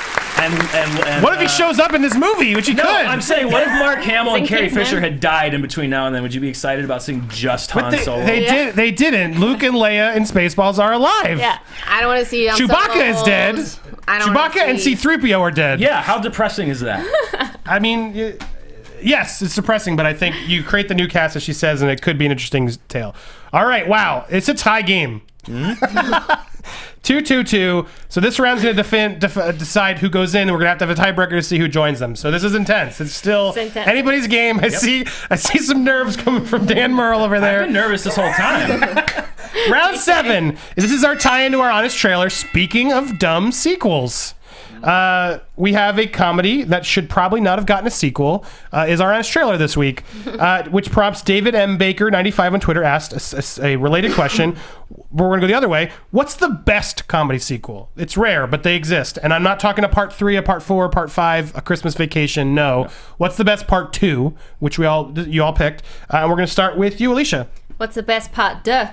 and What if he shows up in this movie, which he No, could? I'm saying, what if Mark Hamill and Sing Carrie Kingsman. Fisher had died in between now and then? Would you be excited about seeing just Han But Solo? they didn't. Luke and Leia in Spaceballs are alive. Yeah. I don't want to see Chewbacca is dead. I don't Chewbacca wanna and see- C-3PO are dead. Yeah, how depressing is that? I mean, yes, it's depressing, but I think you create the new cast, as she says, and it could be an interesting tale. All right, wow. It's a tie game. 2-2-2. So this round's going to decide who goes in, and we're going to have a tiebreaker to see who joins them. So this is intense. It's still It's intense. anybody's game. I see some nerves coming from Dan Merle over there. I've been nervous this whole time. Round 7. This is our tie into our honest trailer. Speaking of dumb sequels, we have a comedy that should probably not have gotten a sequel. Is our honest trailer this week, which prompts David M. Baker 95 on Twitter asked a related question. We're going to go the other way. What's the best comedy sequel? It's rare, but they exist. And I'm not talking a part 3, a part 4, part 5, a Christmas Vacation. No. What's the best part 2, which you all picked? And we're going to start with you, Alicia. What's the best part deux?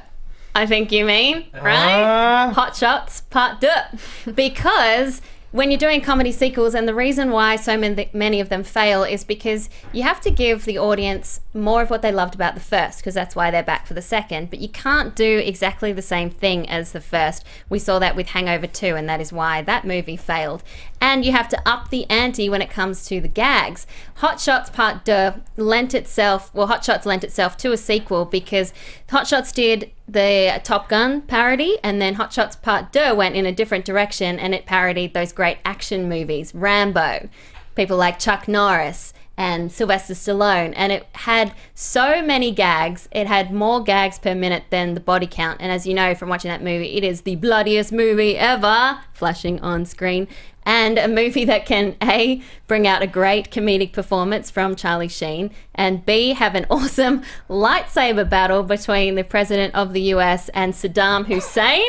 I think you mean, right? Hot Shots part deux. Because when you're doing comedy sequels, and the reason why so many of them fail is because you have to give the audience more of what they loved about the first, because that's why they're back for the second. But you can't do exactly the same thing as the first. We saw that with Hangover 2, and that is why that movie failed. And you have to up the ante when it comes to the gags. Hot Shots Part 2 Hot Shots lent itself to a sequel because Hot Shots did the Top Gun parody, and then Hot Shots Part 2 went in a different direction, and it parodied those great action movies, Rambo. people like Chuck Norris and Sylvester Stallone, and it had so many gags. It had more gags per minute than the body count, and as you know from watching that movie, it is the bloodiest movie ever, flashing on screen, and a movie that can A, bring out a great comedic performance from Charlie Sheen, and B, have an awesome lightsaber battle between the president of the US and Saddam Hussein.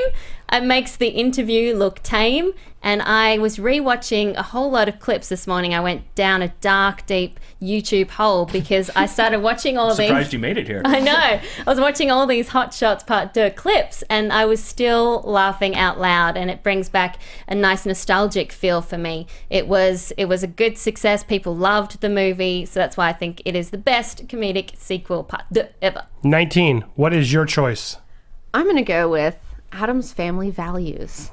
It makes the interview look tame, and I was rewatching a whole lot of clips this morning. I went down a dark, deep YouTube hole because I started watching all these. Surprised you made it here. I know. I was watching all these Hot Shots Part 2 clips, and I was still laughing out loud, and it brings back a nice nostalgic feel for me. It was a good success. People loved the movie, so that's why I think it is the best comedic sequel Part 2 ever. 19. What is your choice? I'm going to go with Addams Family Values.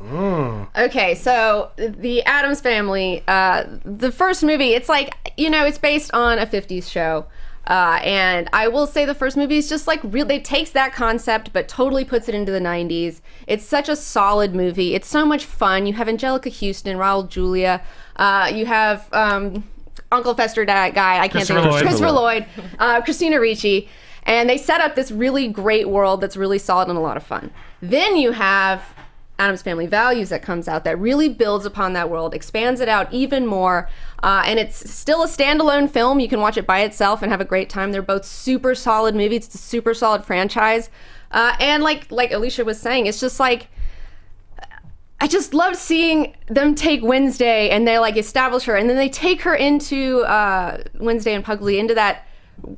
Okay, so the Addams Family, the first movie, it's like, it's based on a 50s show. And I will say the first movie is just like real. It takes that concept, but totally puts it into the 90s. It's such a solid movie. It's so much fun. You have Angelica Houston, Raul Julia. You have Uncle Fester guy. I can't think of Christopher Lloyd, Christina Ricci. And they set up this really great world that's really solid and a lot of fun. Then you have Addams Family Values that comes out that really builds upon that world, expands it out even more. And it's still a standalone film. You can watch it by itself and have a great time. They're both super solid movies. It's a super solid franchise. And like Alicia was saying, it's just like, I just love seeing them take Wednesday and they like establish her. And then they take her into Wednesday and Pugsley into that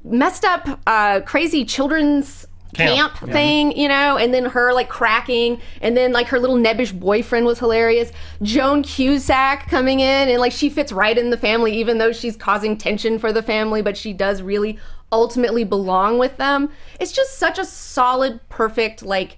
messed up crazy children's camp thing, and then her like cracking, and then like her little nebbish boyfriend was hilarious. Joan Cusack coming in, and like she fits right in the family even though she's causing tension for the family, but she does really ultimately belong with them. It's just such a solid, perfect like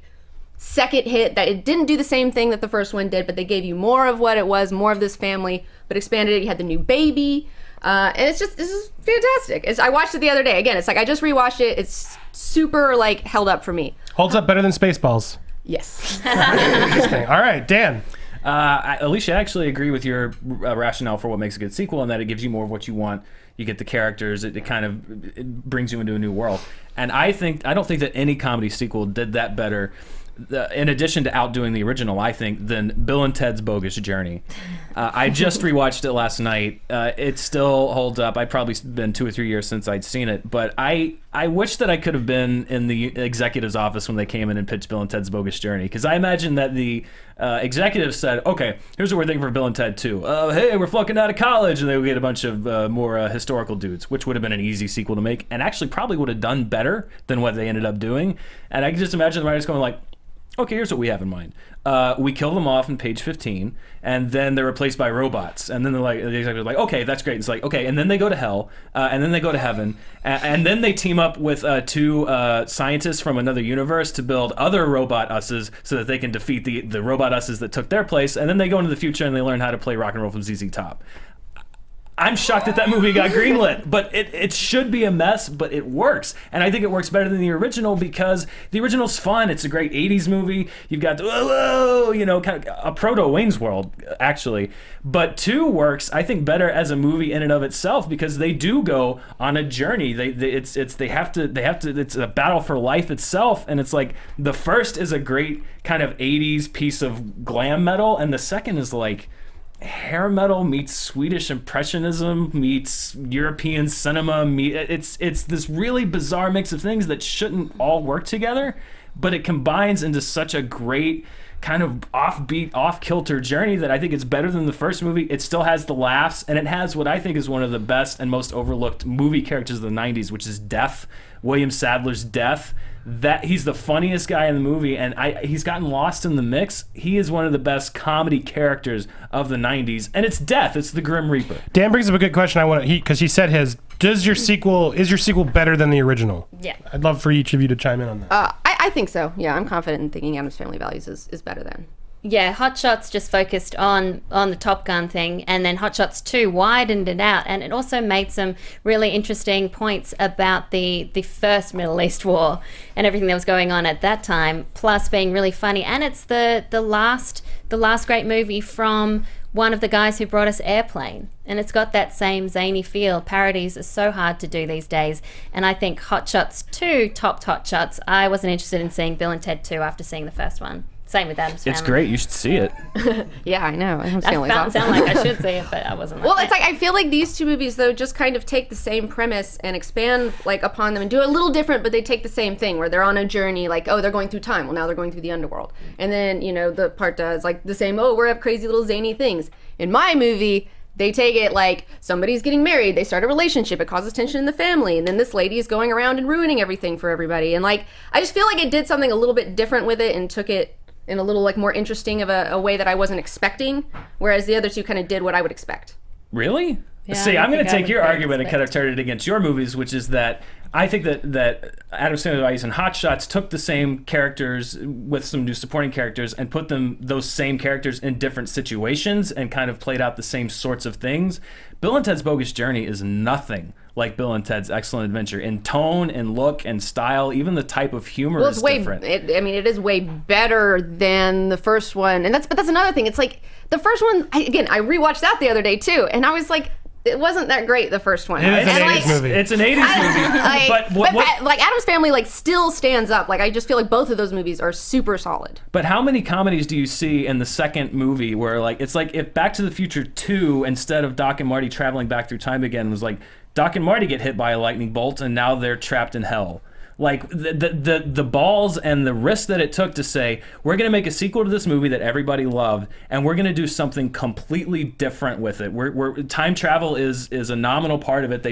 second hit that it didn't do the same thing that the first one did, but they gave you more of what it was, more of this family, but expanded it. You had the new baby. And this is fantastic. I watched it the other day. Again, it's like I just rewatched it. It's super like held up for me. Holds up better than Spaceballs. Yes. Interesting. All right, Dan. Alicia, I actually agree with your rationale for what makes a good sequel, and that it gives you more of what you want. You get the characters. It kind of brings you into a new world. And I don't think that any comedy sequel did that better. In addition to outdoing the original, I think, than Bill and Ted's Bogus Journey. I just rewatched it last night. It still holds up. I'd probably been 2 or 3 years since I'd seen it, but I wish that I could have been in the executive's office when they came in and pitched Bill and Ted's Bogus Journey, because I imagine that the executives said, okay, here's what we're thinking for Bill and Ted 2. Hey, we're flunking out of college, and they would get a bunch of more historical dudes, which would have been an easy sequel to make, and actually probably would have done better than what they ended up doing. And I can just imagine the writers going like, okay, here's what we have in mind. We kill them off in page 15, and then they're replaced by robots. And then the executives are like, okay, that's great. It's like, okay, and then they go to hell, and then they go to heaven, and then they team up with 2 scientists from another universe to build other robot us's so that they can defeat the robot us's that took their place. And then they go into the future and they learn how to play rock and roll from ZZ Top. I'm shocked that movie got greenlit, but it should be a mess, but it works. And I think it works better than the original because the original's fun. It's a great 80s movie. You've got, kind of a proto-Wayne's World, actually. But 2 works, I think, better as a movie in and of itself because they do go on a journey. It's a battle for life itself. And it's like the first is a great kind of 80s piece of glam metal, and the second is like hair metal meets Swedish impressionism meets European cinema. It's this really bizarre mix of things that shouldn't all work together, but it combines into such a great kind of offbeat, off-kilter journey that I think it's better than the first movie. It still has the laughs, and it has what I think is one of the best and most overlooked movie characters of the 90s, which is Death, William Sadler's Death. That he's the funniest guy in the movie, and he's gotten lost in the mix. He is one of the best comedy characters of the 90s, and it's Death. It's the Grim Reaper. Dan brings up a good question. Because he said is your sequel better than the original? Yeah. I'd love for each of you to chime in on that. I think so. Yeah, I'm confident in thinking Addams Family Values is better than. Yeah, Hot Shots just focused on the Top Gun thing, and then Hot Shots 2 widened it out, and it also made some really interesting points about the first Middle East war and everything that was going on at that time, plus being really funny. And it's the last great movie from one of the guys who brought us Airplane. And it's got that same zany feel. Parodies are so hard to do these days. And I think Hot Shots 2 topped Hot Shots. I wasn't interested in seeing Bill and Ted 2 after seeing the first one. Same with Adam's Family. It's great. You should see it. Yeah, I know. Adam's I Family's awesome. sound like I should see it, but I wasn't. Well, it's like I feel like these two movies though just kind of take the same premise and expand like upon them and do it a little different, but they take the same thing where they're on a journey. Like, oh, they're going through time. Well, now they're going through the underworld, and then the part does like the same. Oh, we have crazy little zany things. In my movie, they take it like somebody's getting married, they start a relationship, it causes tension in the family, and then this lady is going around and ruining everything for everybody. And like, I just feel like it did something a little bit different with it and took it in a little like more interesting of a way that I wasn't expecting, whereas the other two kind of did what I would expect. Really? Yeah, See, I I'm going think to I take would your very argument and kind of expect. turn it against your movies, which is that I think that Adam Sandler and Hot Shots took the same characters with some new supporting characters and put those same characters in different situations and kind of played out the same sorts of things. Bill and Ted's Bogus Journey is nothing like Bill and Ted's Excellent Adventure in tone and look and style. Even the type of humor is different. It is way better than the first one, but that's another thing. It's like the first one. I rewatched that the other day too, and I was like, it wasn't that great, the first one. It is an And, 80s movie. It's an 80s movie. But like Adam's Family like still stands up. Like I just feel like both of those movies are super solid. But how many comedies do you see in the second movie where like it's like if Back to the Future 2 instead of Doc and Marty traveling back through time again was like Doc and Marty get hit by a lightning bolt and now they're trapped in hell. Like the balls and the risk that it took to say we're going to make a sequel to this movie that everybody loved and we're going to do something completely different with it. We're time travel is a nominal part of it. They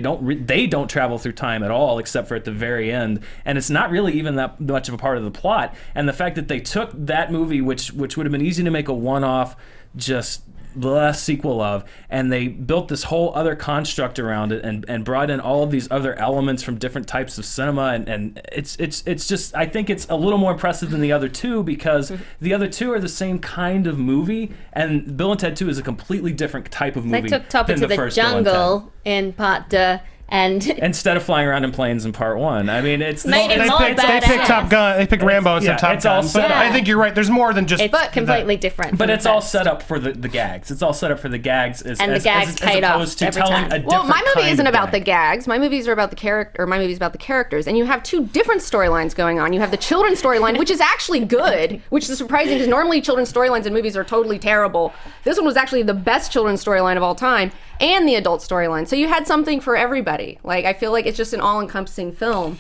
don't travel through time at all except for at the very end, and it's not really even that much of a part of the plot. And the fact that they took that movie, which would have been easy to make a one-off, just the sequel of, and they built this whole other construct around it and brought in all of these other elements from different types of cinema, and it's just, I think it's a little more impressive than the other two because the other two are the same kind of movie, and Bill and Ted 2 is a completely different type of movie. They took Top than into the first Bill and jungle in part 2 and instead of flying around in planes in part 1. I mean, it's Made it more They picked Top Gun. They picked Rambo instead of Top it's all Gun. set But up. I think you're right. There's more than just. it's completely different. But from it's the all first. set up for the gags. It's all set up for the gags as And the gags paid off opposed to every telling time. a different Well, my movie kind isn't of about the gag. gags. My movies are about the character, or my movie's about the characters. And you have two different storylines going on. You have the children's storyline, which is actually good, which is surprising because normally children's storylines in movies are totally terrible. This one was actually the best children's storyline of all time, and the adult storyline. So you had something for everybody. Like, I feel like it's just an all-encompassing film.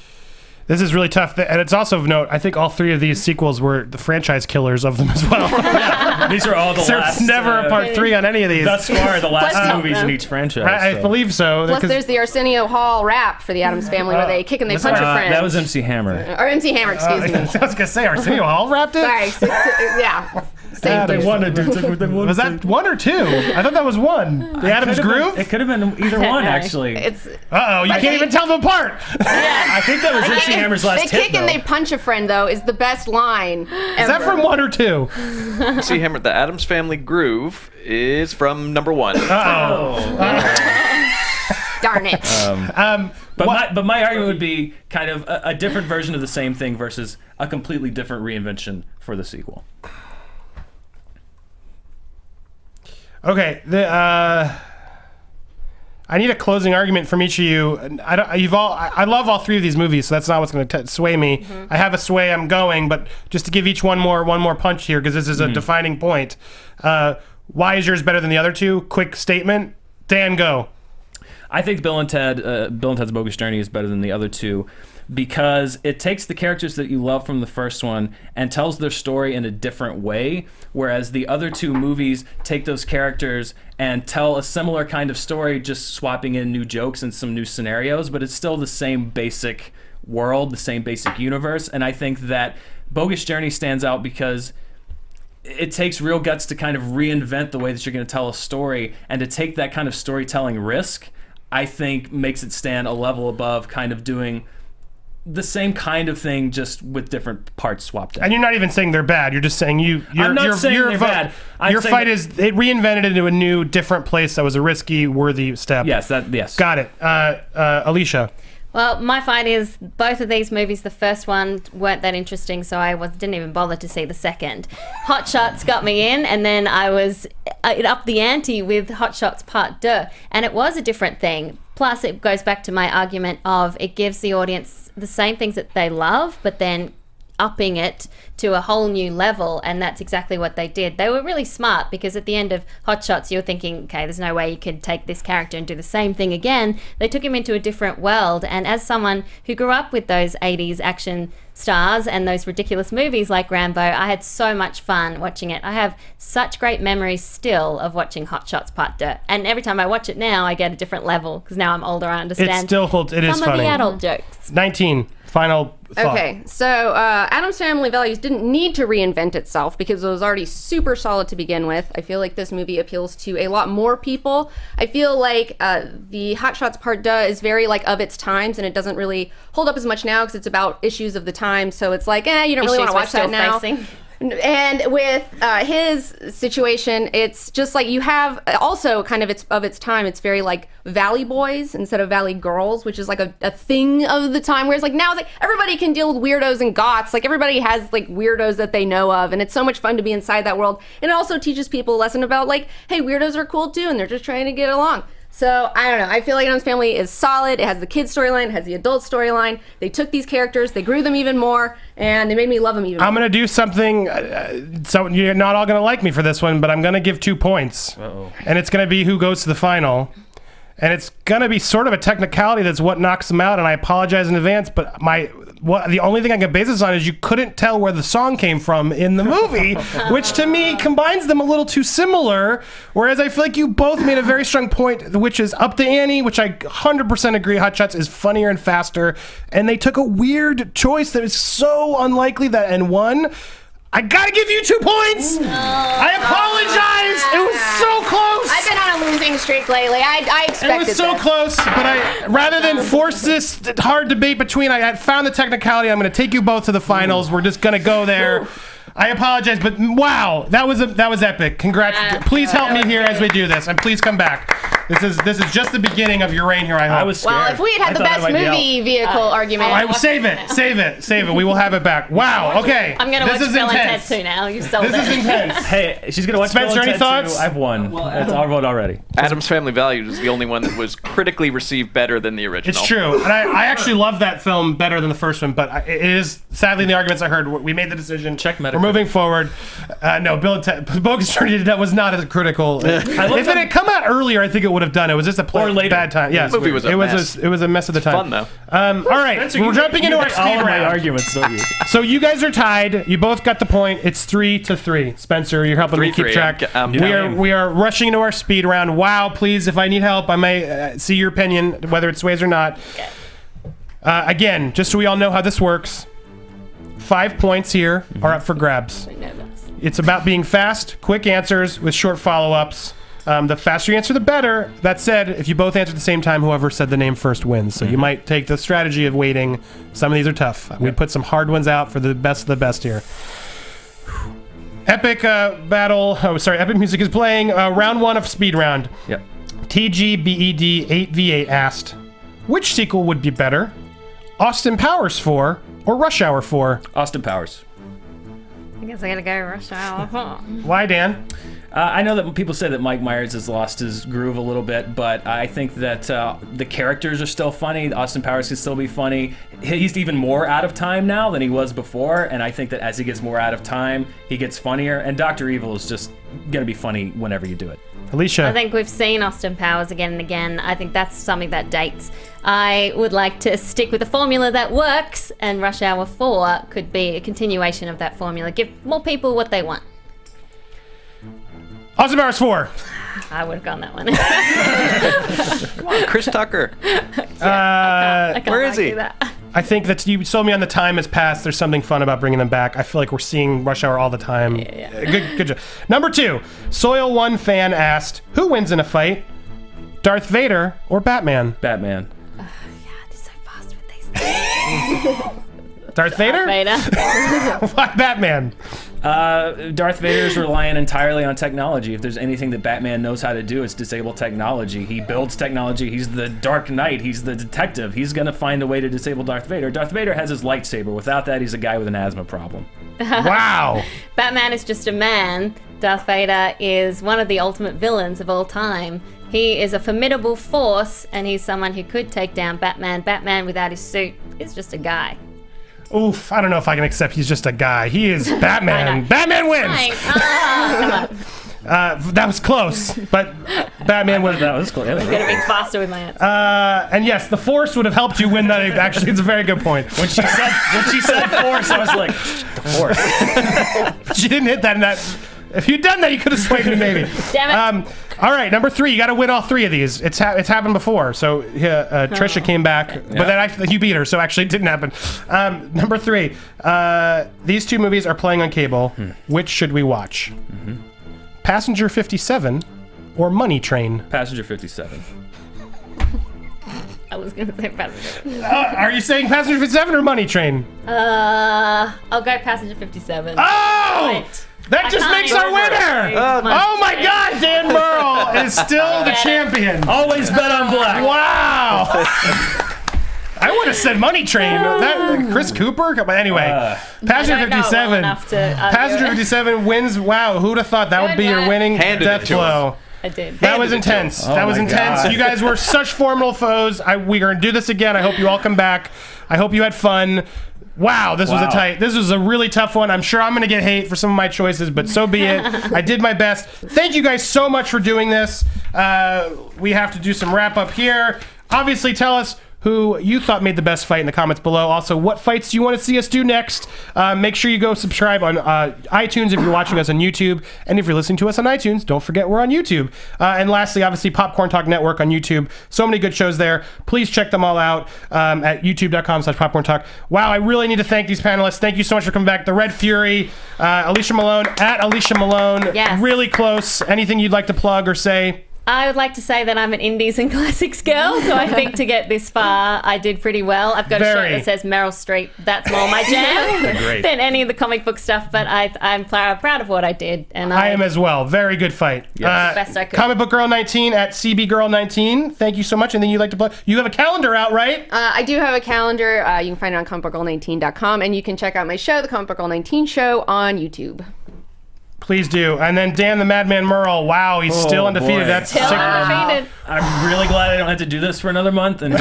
This is really tough, and it's also of note. I think all three of these sequels were the franchise killers of them as well. These are all the There's last. never a part 3 on any of these. Thus far, the last Plus, movies in each franchise. I so. believe so. Plus, 'cause- there's the Arsenio Hall rap for the Addams Family where they kick and they punch a friend. That was MC Hammer. Or MC Hammer, excuse me. I was gonna say Arsenio Hall wrapped it. Sorry, yeah. Same They thing. wanted to. Was that 1 or 2? I thought that was 1. The Adams Groove. It could have been either one, actually. It's Uh-oh, you But can't they- even tell them apart. I think that was MC Hammer's last they hit, kick and though. they punch a friend, though, is the best line ever. Is that from 1 or 2? See, Hammer, the Addams Family groove is from number 1. Darn it. But my argument would be kind of a different version of the same thing versus a completely different reinvention for the sequel. Okay, I need a closing argument from each of you. I love all three of these movies, so that's not what's going to sway me. I have a sway I'm going, but just to give each one more punch here, because this is a defining point. Why is yours better than the other two? Quick statement. Dan, go. I think Bill and Ted's Bogus Journey is better than the other two because it takes the characters that you love from the first one and tells their story in a different way, whereas the other two movies take those characters and tell a similar kind of story, just swapping in new jokes and some new scenarios, but it's still the same basic world, the same basic universe. And I think that Bogus Journey stands out because it takes real guts to kind of reinvent the way that you're going to tell a story, and to take that kind of storytelling risk, I think makes it stand a level above kind of doing the same kind of thing, just with different parts swapped in. And you're not even saying they're bad. You're just saying I'm not saying they're bad. I'm Your saying fight is it reinvented into a new, different place that was a risky, worthy step. Yes. Got it. Alicia. Well, my fight is both of these movies. The first one weren't that interesting, so I didn't even bother to see the second. Hot Shots got me in, and then I was it upped the ante with Hot Shots Part 2, and it was a different thing. Plus, it goes back to my argument of it gives the audience the same things that they love, but then upping it to a whole new level, and that's exactly what they did. They were really smart, because at the end of Hot Shots you're thinking, okay, there's no way you could take this character and do the same thing again. They took him into a different world, and as someone who grew up with those 80s action stars and those ridiculous movies like Rambo, I had so much fun watching it. I have such great memories still of watching Hot Shots Part 2, and every time I watch it now I get a different level, because now I'm older, I understand It still holds. It is some funny. of the adult jokes. 19. Final thought. Okay, so Addams Family Values didn't need to reinvent itself because it was already super solid to begin with. I feel like this movie appeals to a lot more people. I feel like the Hot Shots Part 2 is very like of its times, and it doesn't really hold up as much now because it's about issues of the time. So it's like, you don't really want to watch that now. And with his situation, it's just like you have also kind of its time. It's very like Valley Boys instead of Valley Girls, which is like a thing of the time. Whereas like now it's like everybody can deal with weirdos and goths. Like everybody has like weirdos that they know of, and it's so much fun to be inside that world. And it also teaches people a lesson about like, hey, weirdos are cool too, and they're just trying to get along. So, I don't know. I feel like Addams Family is solid. It has the kids storyline, it has the adult storyline. They took these characters, they grew them even more, and they made me love them even more. I'm going to do something, so you're not all going to like me for this one, but I'm going to give 2 points. Uh-oh. And it's going to be who goes to the final. And it's going to be sort of a technicality that's what knocks them out, and I apologize in advance, but the only thing I can base this on is you couldn't tell where the song came from in the movie, which to me combines them a little too similar, whereas I feel like you both made a very strong point, which is up the ante, which I 100% agree Hot Shots is funnier and faster, and they took a weird choice that is so unlikely that and won. I gotta give you 2 points. I apologize. It was so close. I've been on a losing streak lately. I expected It was so this. close, but rather than force this hard debate between, I had found the technicality. I'm going to take you both to the finals. We're just going to go there. I apologize, but wow, that was epic. Congrats! Please help me here as we do this, and please come back. This is just the beginning of your reign here. I hope. I was scared. Well, if we had the best movie vehicle argument. Save it. We will have it back. Wow. Okay. I'm gonna watch Bill and Ted 2 now. You sold This is it. intense. Hey, she's gonna watch Spencer, Bill and any Ted thoughts? 2. I've won. That's our vote already. Addams Family Values is the only one that was critically received better than the original. It's true, and I actually love that film better than the first one, but it is, sadly, in the arguments I heard, we made the decision. Check Metacritic. We're moving forward. No, Bill and Ted, Bogus Journey to Death was not as critical. If it had come out earlier, I think it would have done. It was just a bad time. Yes, The movie was a mess. It was a mess at the time. Fun though. All right, Spencer, we're jumping into our all speed of my round. arguments, don't you? So you guys are tied. You both got the point. It's 3-3. Spencer, you're helping me keep 3-3. track. We are rushing into our speed round. Wow, please, if I need help, I may see your opinion, whether it sways or not. Again, just so we all know how this works, 5 points here are up for grabs. It's about being fast, quick answers with short follow-ups. The faster you answer, the better. That said, if you both answer at the same time, whoever said the name first wins. So you might take the strategy of waiting. Some of these are tough. We put some hard ones out for the best of the best here. Epic battle. Oh, sorry. Epic music is playing. Round 1 of speed round. Yep. TGBED 8v8 asked, which sequel would be better? Austin Powers 4 or Rush Hour 4? Austin Powers. I guess I gotta go Rush Hour. Why, Dan? I know that people say that Mike Myers has lost his groove a little bit, but I think that the characters are still funny. Austin Powers can still be funny. He's even more out of time now than he was before, and I think that as he gets more out of time, he gets funnier. And Dr. Evil is just gonna be funny whenever you do it. Alicia. I think we've seen Austin Powers again and again. I think that's something that dates. I would like to stick with a formula that works, and Rush Hour 4 could be a continuation of that formula. Give more people what they want. Austin Powers 4. I would have gone that one. Come on, Chris Tucker. I can't Where is he? argue that. I think that you sold me on the time has passed. There's something fun about bringing them back. I feel like we're seeing Rush Hour all the time. Yeah. Good job. Number 2, Soil 1 fan asked, who wins in a fight? Darth Vader or Batman? Batman. Yeah, they're so fast with these things. Darth Vader? Vader. Why Batman? Darth Vader's relying entirely on technology. If there's anything that Batman knows how to do, it's disable technology. He builds technology. He's the Dark Knight. He's the detective. He's going to find a way to disable Darth Vader. Darth Vader has his lightsaber. Without that, he's a guy with an asthma problem. Wow. Batman is just a man. Darth Vader is one of the ultimate villains of all time. He is a formidable force, and he's someone who could take down Batman. Batman without his suit is just a guy. Oof, I don't know if I can accept he's just a guy. He is Batman. Batman wins! Come on. That was close, but Batman wins. That was close. I'm gonna be faster with my answer. And yes, the Force would have helped you win that. Actually, it's a very good point. When she said Force, I was like, the Force. She didn't hit that in that. If you'd done that, you could have swayed me maybe. Damn it. All right, number 3. You got to win all 3 of these. It's happened before. So Trisha came back, but then actually you beat her, so actually it didn't happen. Number 3. These 2 movies are playing on cable. Which should we watch? Passenger 57 or Money Train? Passenger 57. I was gonna say Passenger. Are you saying Passenger 57 or Money Train? I'll go Passenger 57. Oh! Wait. That just makes our winner! Oh my God, Dan Merle is still the champion. Always bet on black. Wow! I would have said Money Train. That Chris Cooper? But anyway, Passenger 57. Passenger 57 wins. Wow, who'd have thought that would be your winning death blow? I did. That was intense. That was intense. God. You guys were such formidable foes. We're going to do this again. I hope you all come back. I hope you had fun. Wow, this was a really tough one. I'm sure I'm going to get hate for some of my choices, but so be it. I did my best. Thank you guys so much for doing this. We have to do some wrap up here. Obviously, tell us who you thought made the best fight in the comments below. Also, what fights do you want to see us do next? Make sure you go subscribe on iTunes if you're watching us on YouTube. And if you're listening to us on iTunes, don't forget we're on YouTube. And lastly, obviously, Popcorn Talk Network on YouTube. So many good shows there. Please check them all out at youtube.com/Popcorn Talk. Wow, I really need to thank these panelists. Thank you so much for coming back. The Red Fury, Alicia Malone, at Alicia Malone. Yes. Really close. Anything you'd like to plug or say? I would like to say that I'm an indies and classics girl, so I think to get this far, I did pretty well. I've got a shirt that says Meryl Streep. That's more my jam than any of the comic book stuff, but I'm proud of what I did. And I am as well. Very good fight. Yes. Best I could. Comic Book Girl 19 at CB Girl 19. Thank you so much. And then you'd like to plug. You have a calendar out, right? I do have a calendar. You can find it on comicbookgirl19.com, and you can check out my show, The Comic Book Girl 19 Show, on YouTube. Please do. And then Dan the Madman Merle. Wow, he's still undefeated. Boy. That's Still undefeated. I'm really glad I don't have to do this for another month. And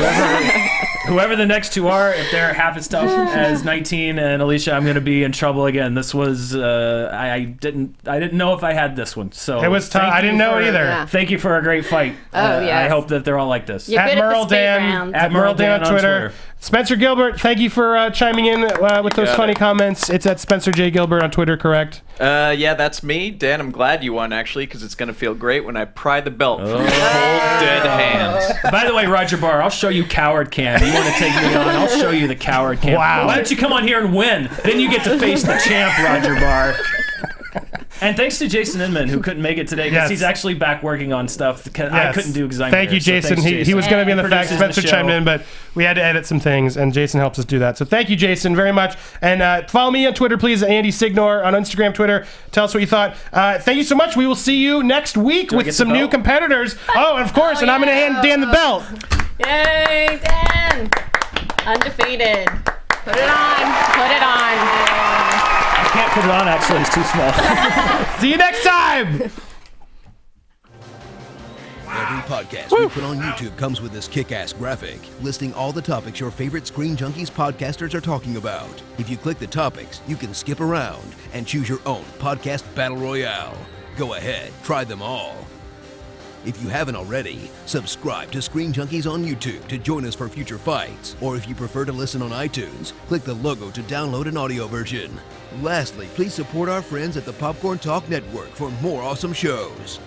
whoever the next 2 are, if they're half as tough as 19 and Alicia, I'm going to be in trouble again. This was I didn't know if I had this one. So it was tough. I didn't know either. Yeah. Thank you for a great fight. Oh, yes. I hope that they're all like this. You're At good at the Merle speed Dan. round. At Merle Dan on Twitter. Spencer Gilbert, thank you for chiming in with those funny comments. It's at Spencer J. Gilbert on Twitter, correct? Yeah, that's me. Dan, I'm glad you won, actually, because it's going to feel great when I pry the belt from your cold, dead hands. By the way, Roger Barr, I'll show you Coward Cam. You want to take me on? I'll show you the Coward Cam. Wow. Why don't you come on here and win? Then you get to face the champ, Roger Barr. And thanks to Jason Inman, who couldn't make it today, because he's actually back working on stuff. I couldn't do Exime. Thank you, Jason. He was going to be in the fact. Spencer chimed in, but we had to edit some things, and Jason helps us do that. So thank you, Jason, very much. And follow me on Twitter, please, Andy Signor, on Instagram, Twitter. Tell us what you thought. Thank you so much. We will see you next week with some new competitors. Oh, of course, and I'm going to hand Dan the belt. Yay, Dan! Undefeated. Put it on. Put it on. I can't put it on, actually. It's too small. See you next time. Every podcast we put on YouTube comes with this kick-ass graphic listing all the topics your favorite Screen Junkies podcasters are talking about. If you click the topics, you can skip around and choose your own podcast battle royale. Go ahead, try them all. If you haven't already, subscribe to Screen Junkies on YouTube to join us for future fights. Or if you prefer to listen on iTunes, click the logo to download an audio version. Lastly, please support our friends at the Popcorn Talk Network for more awesome shows.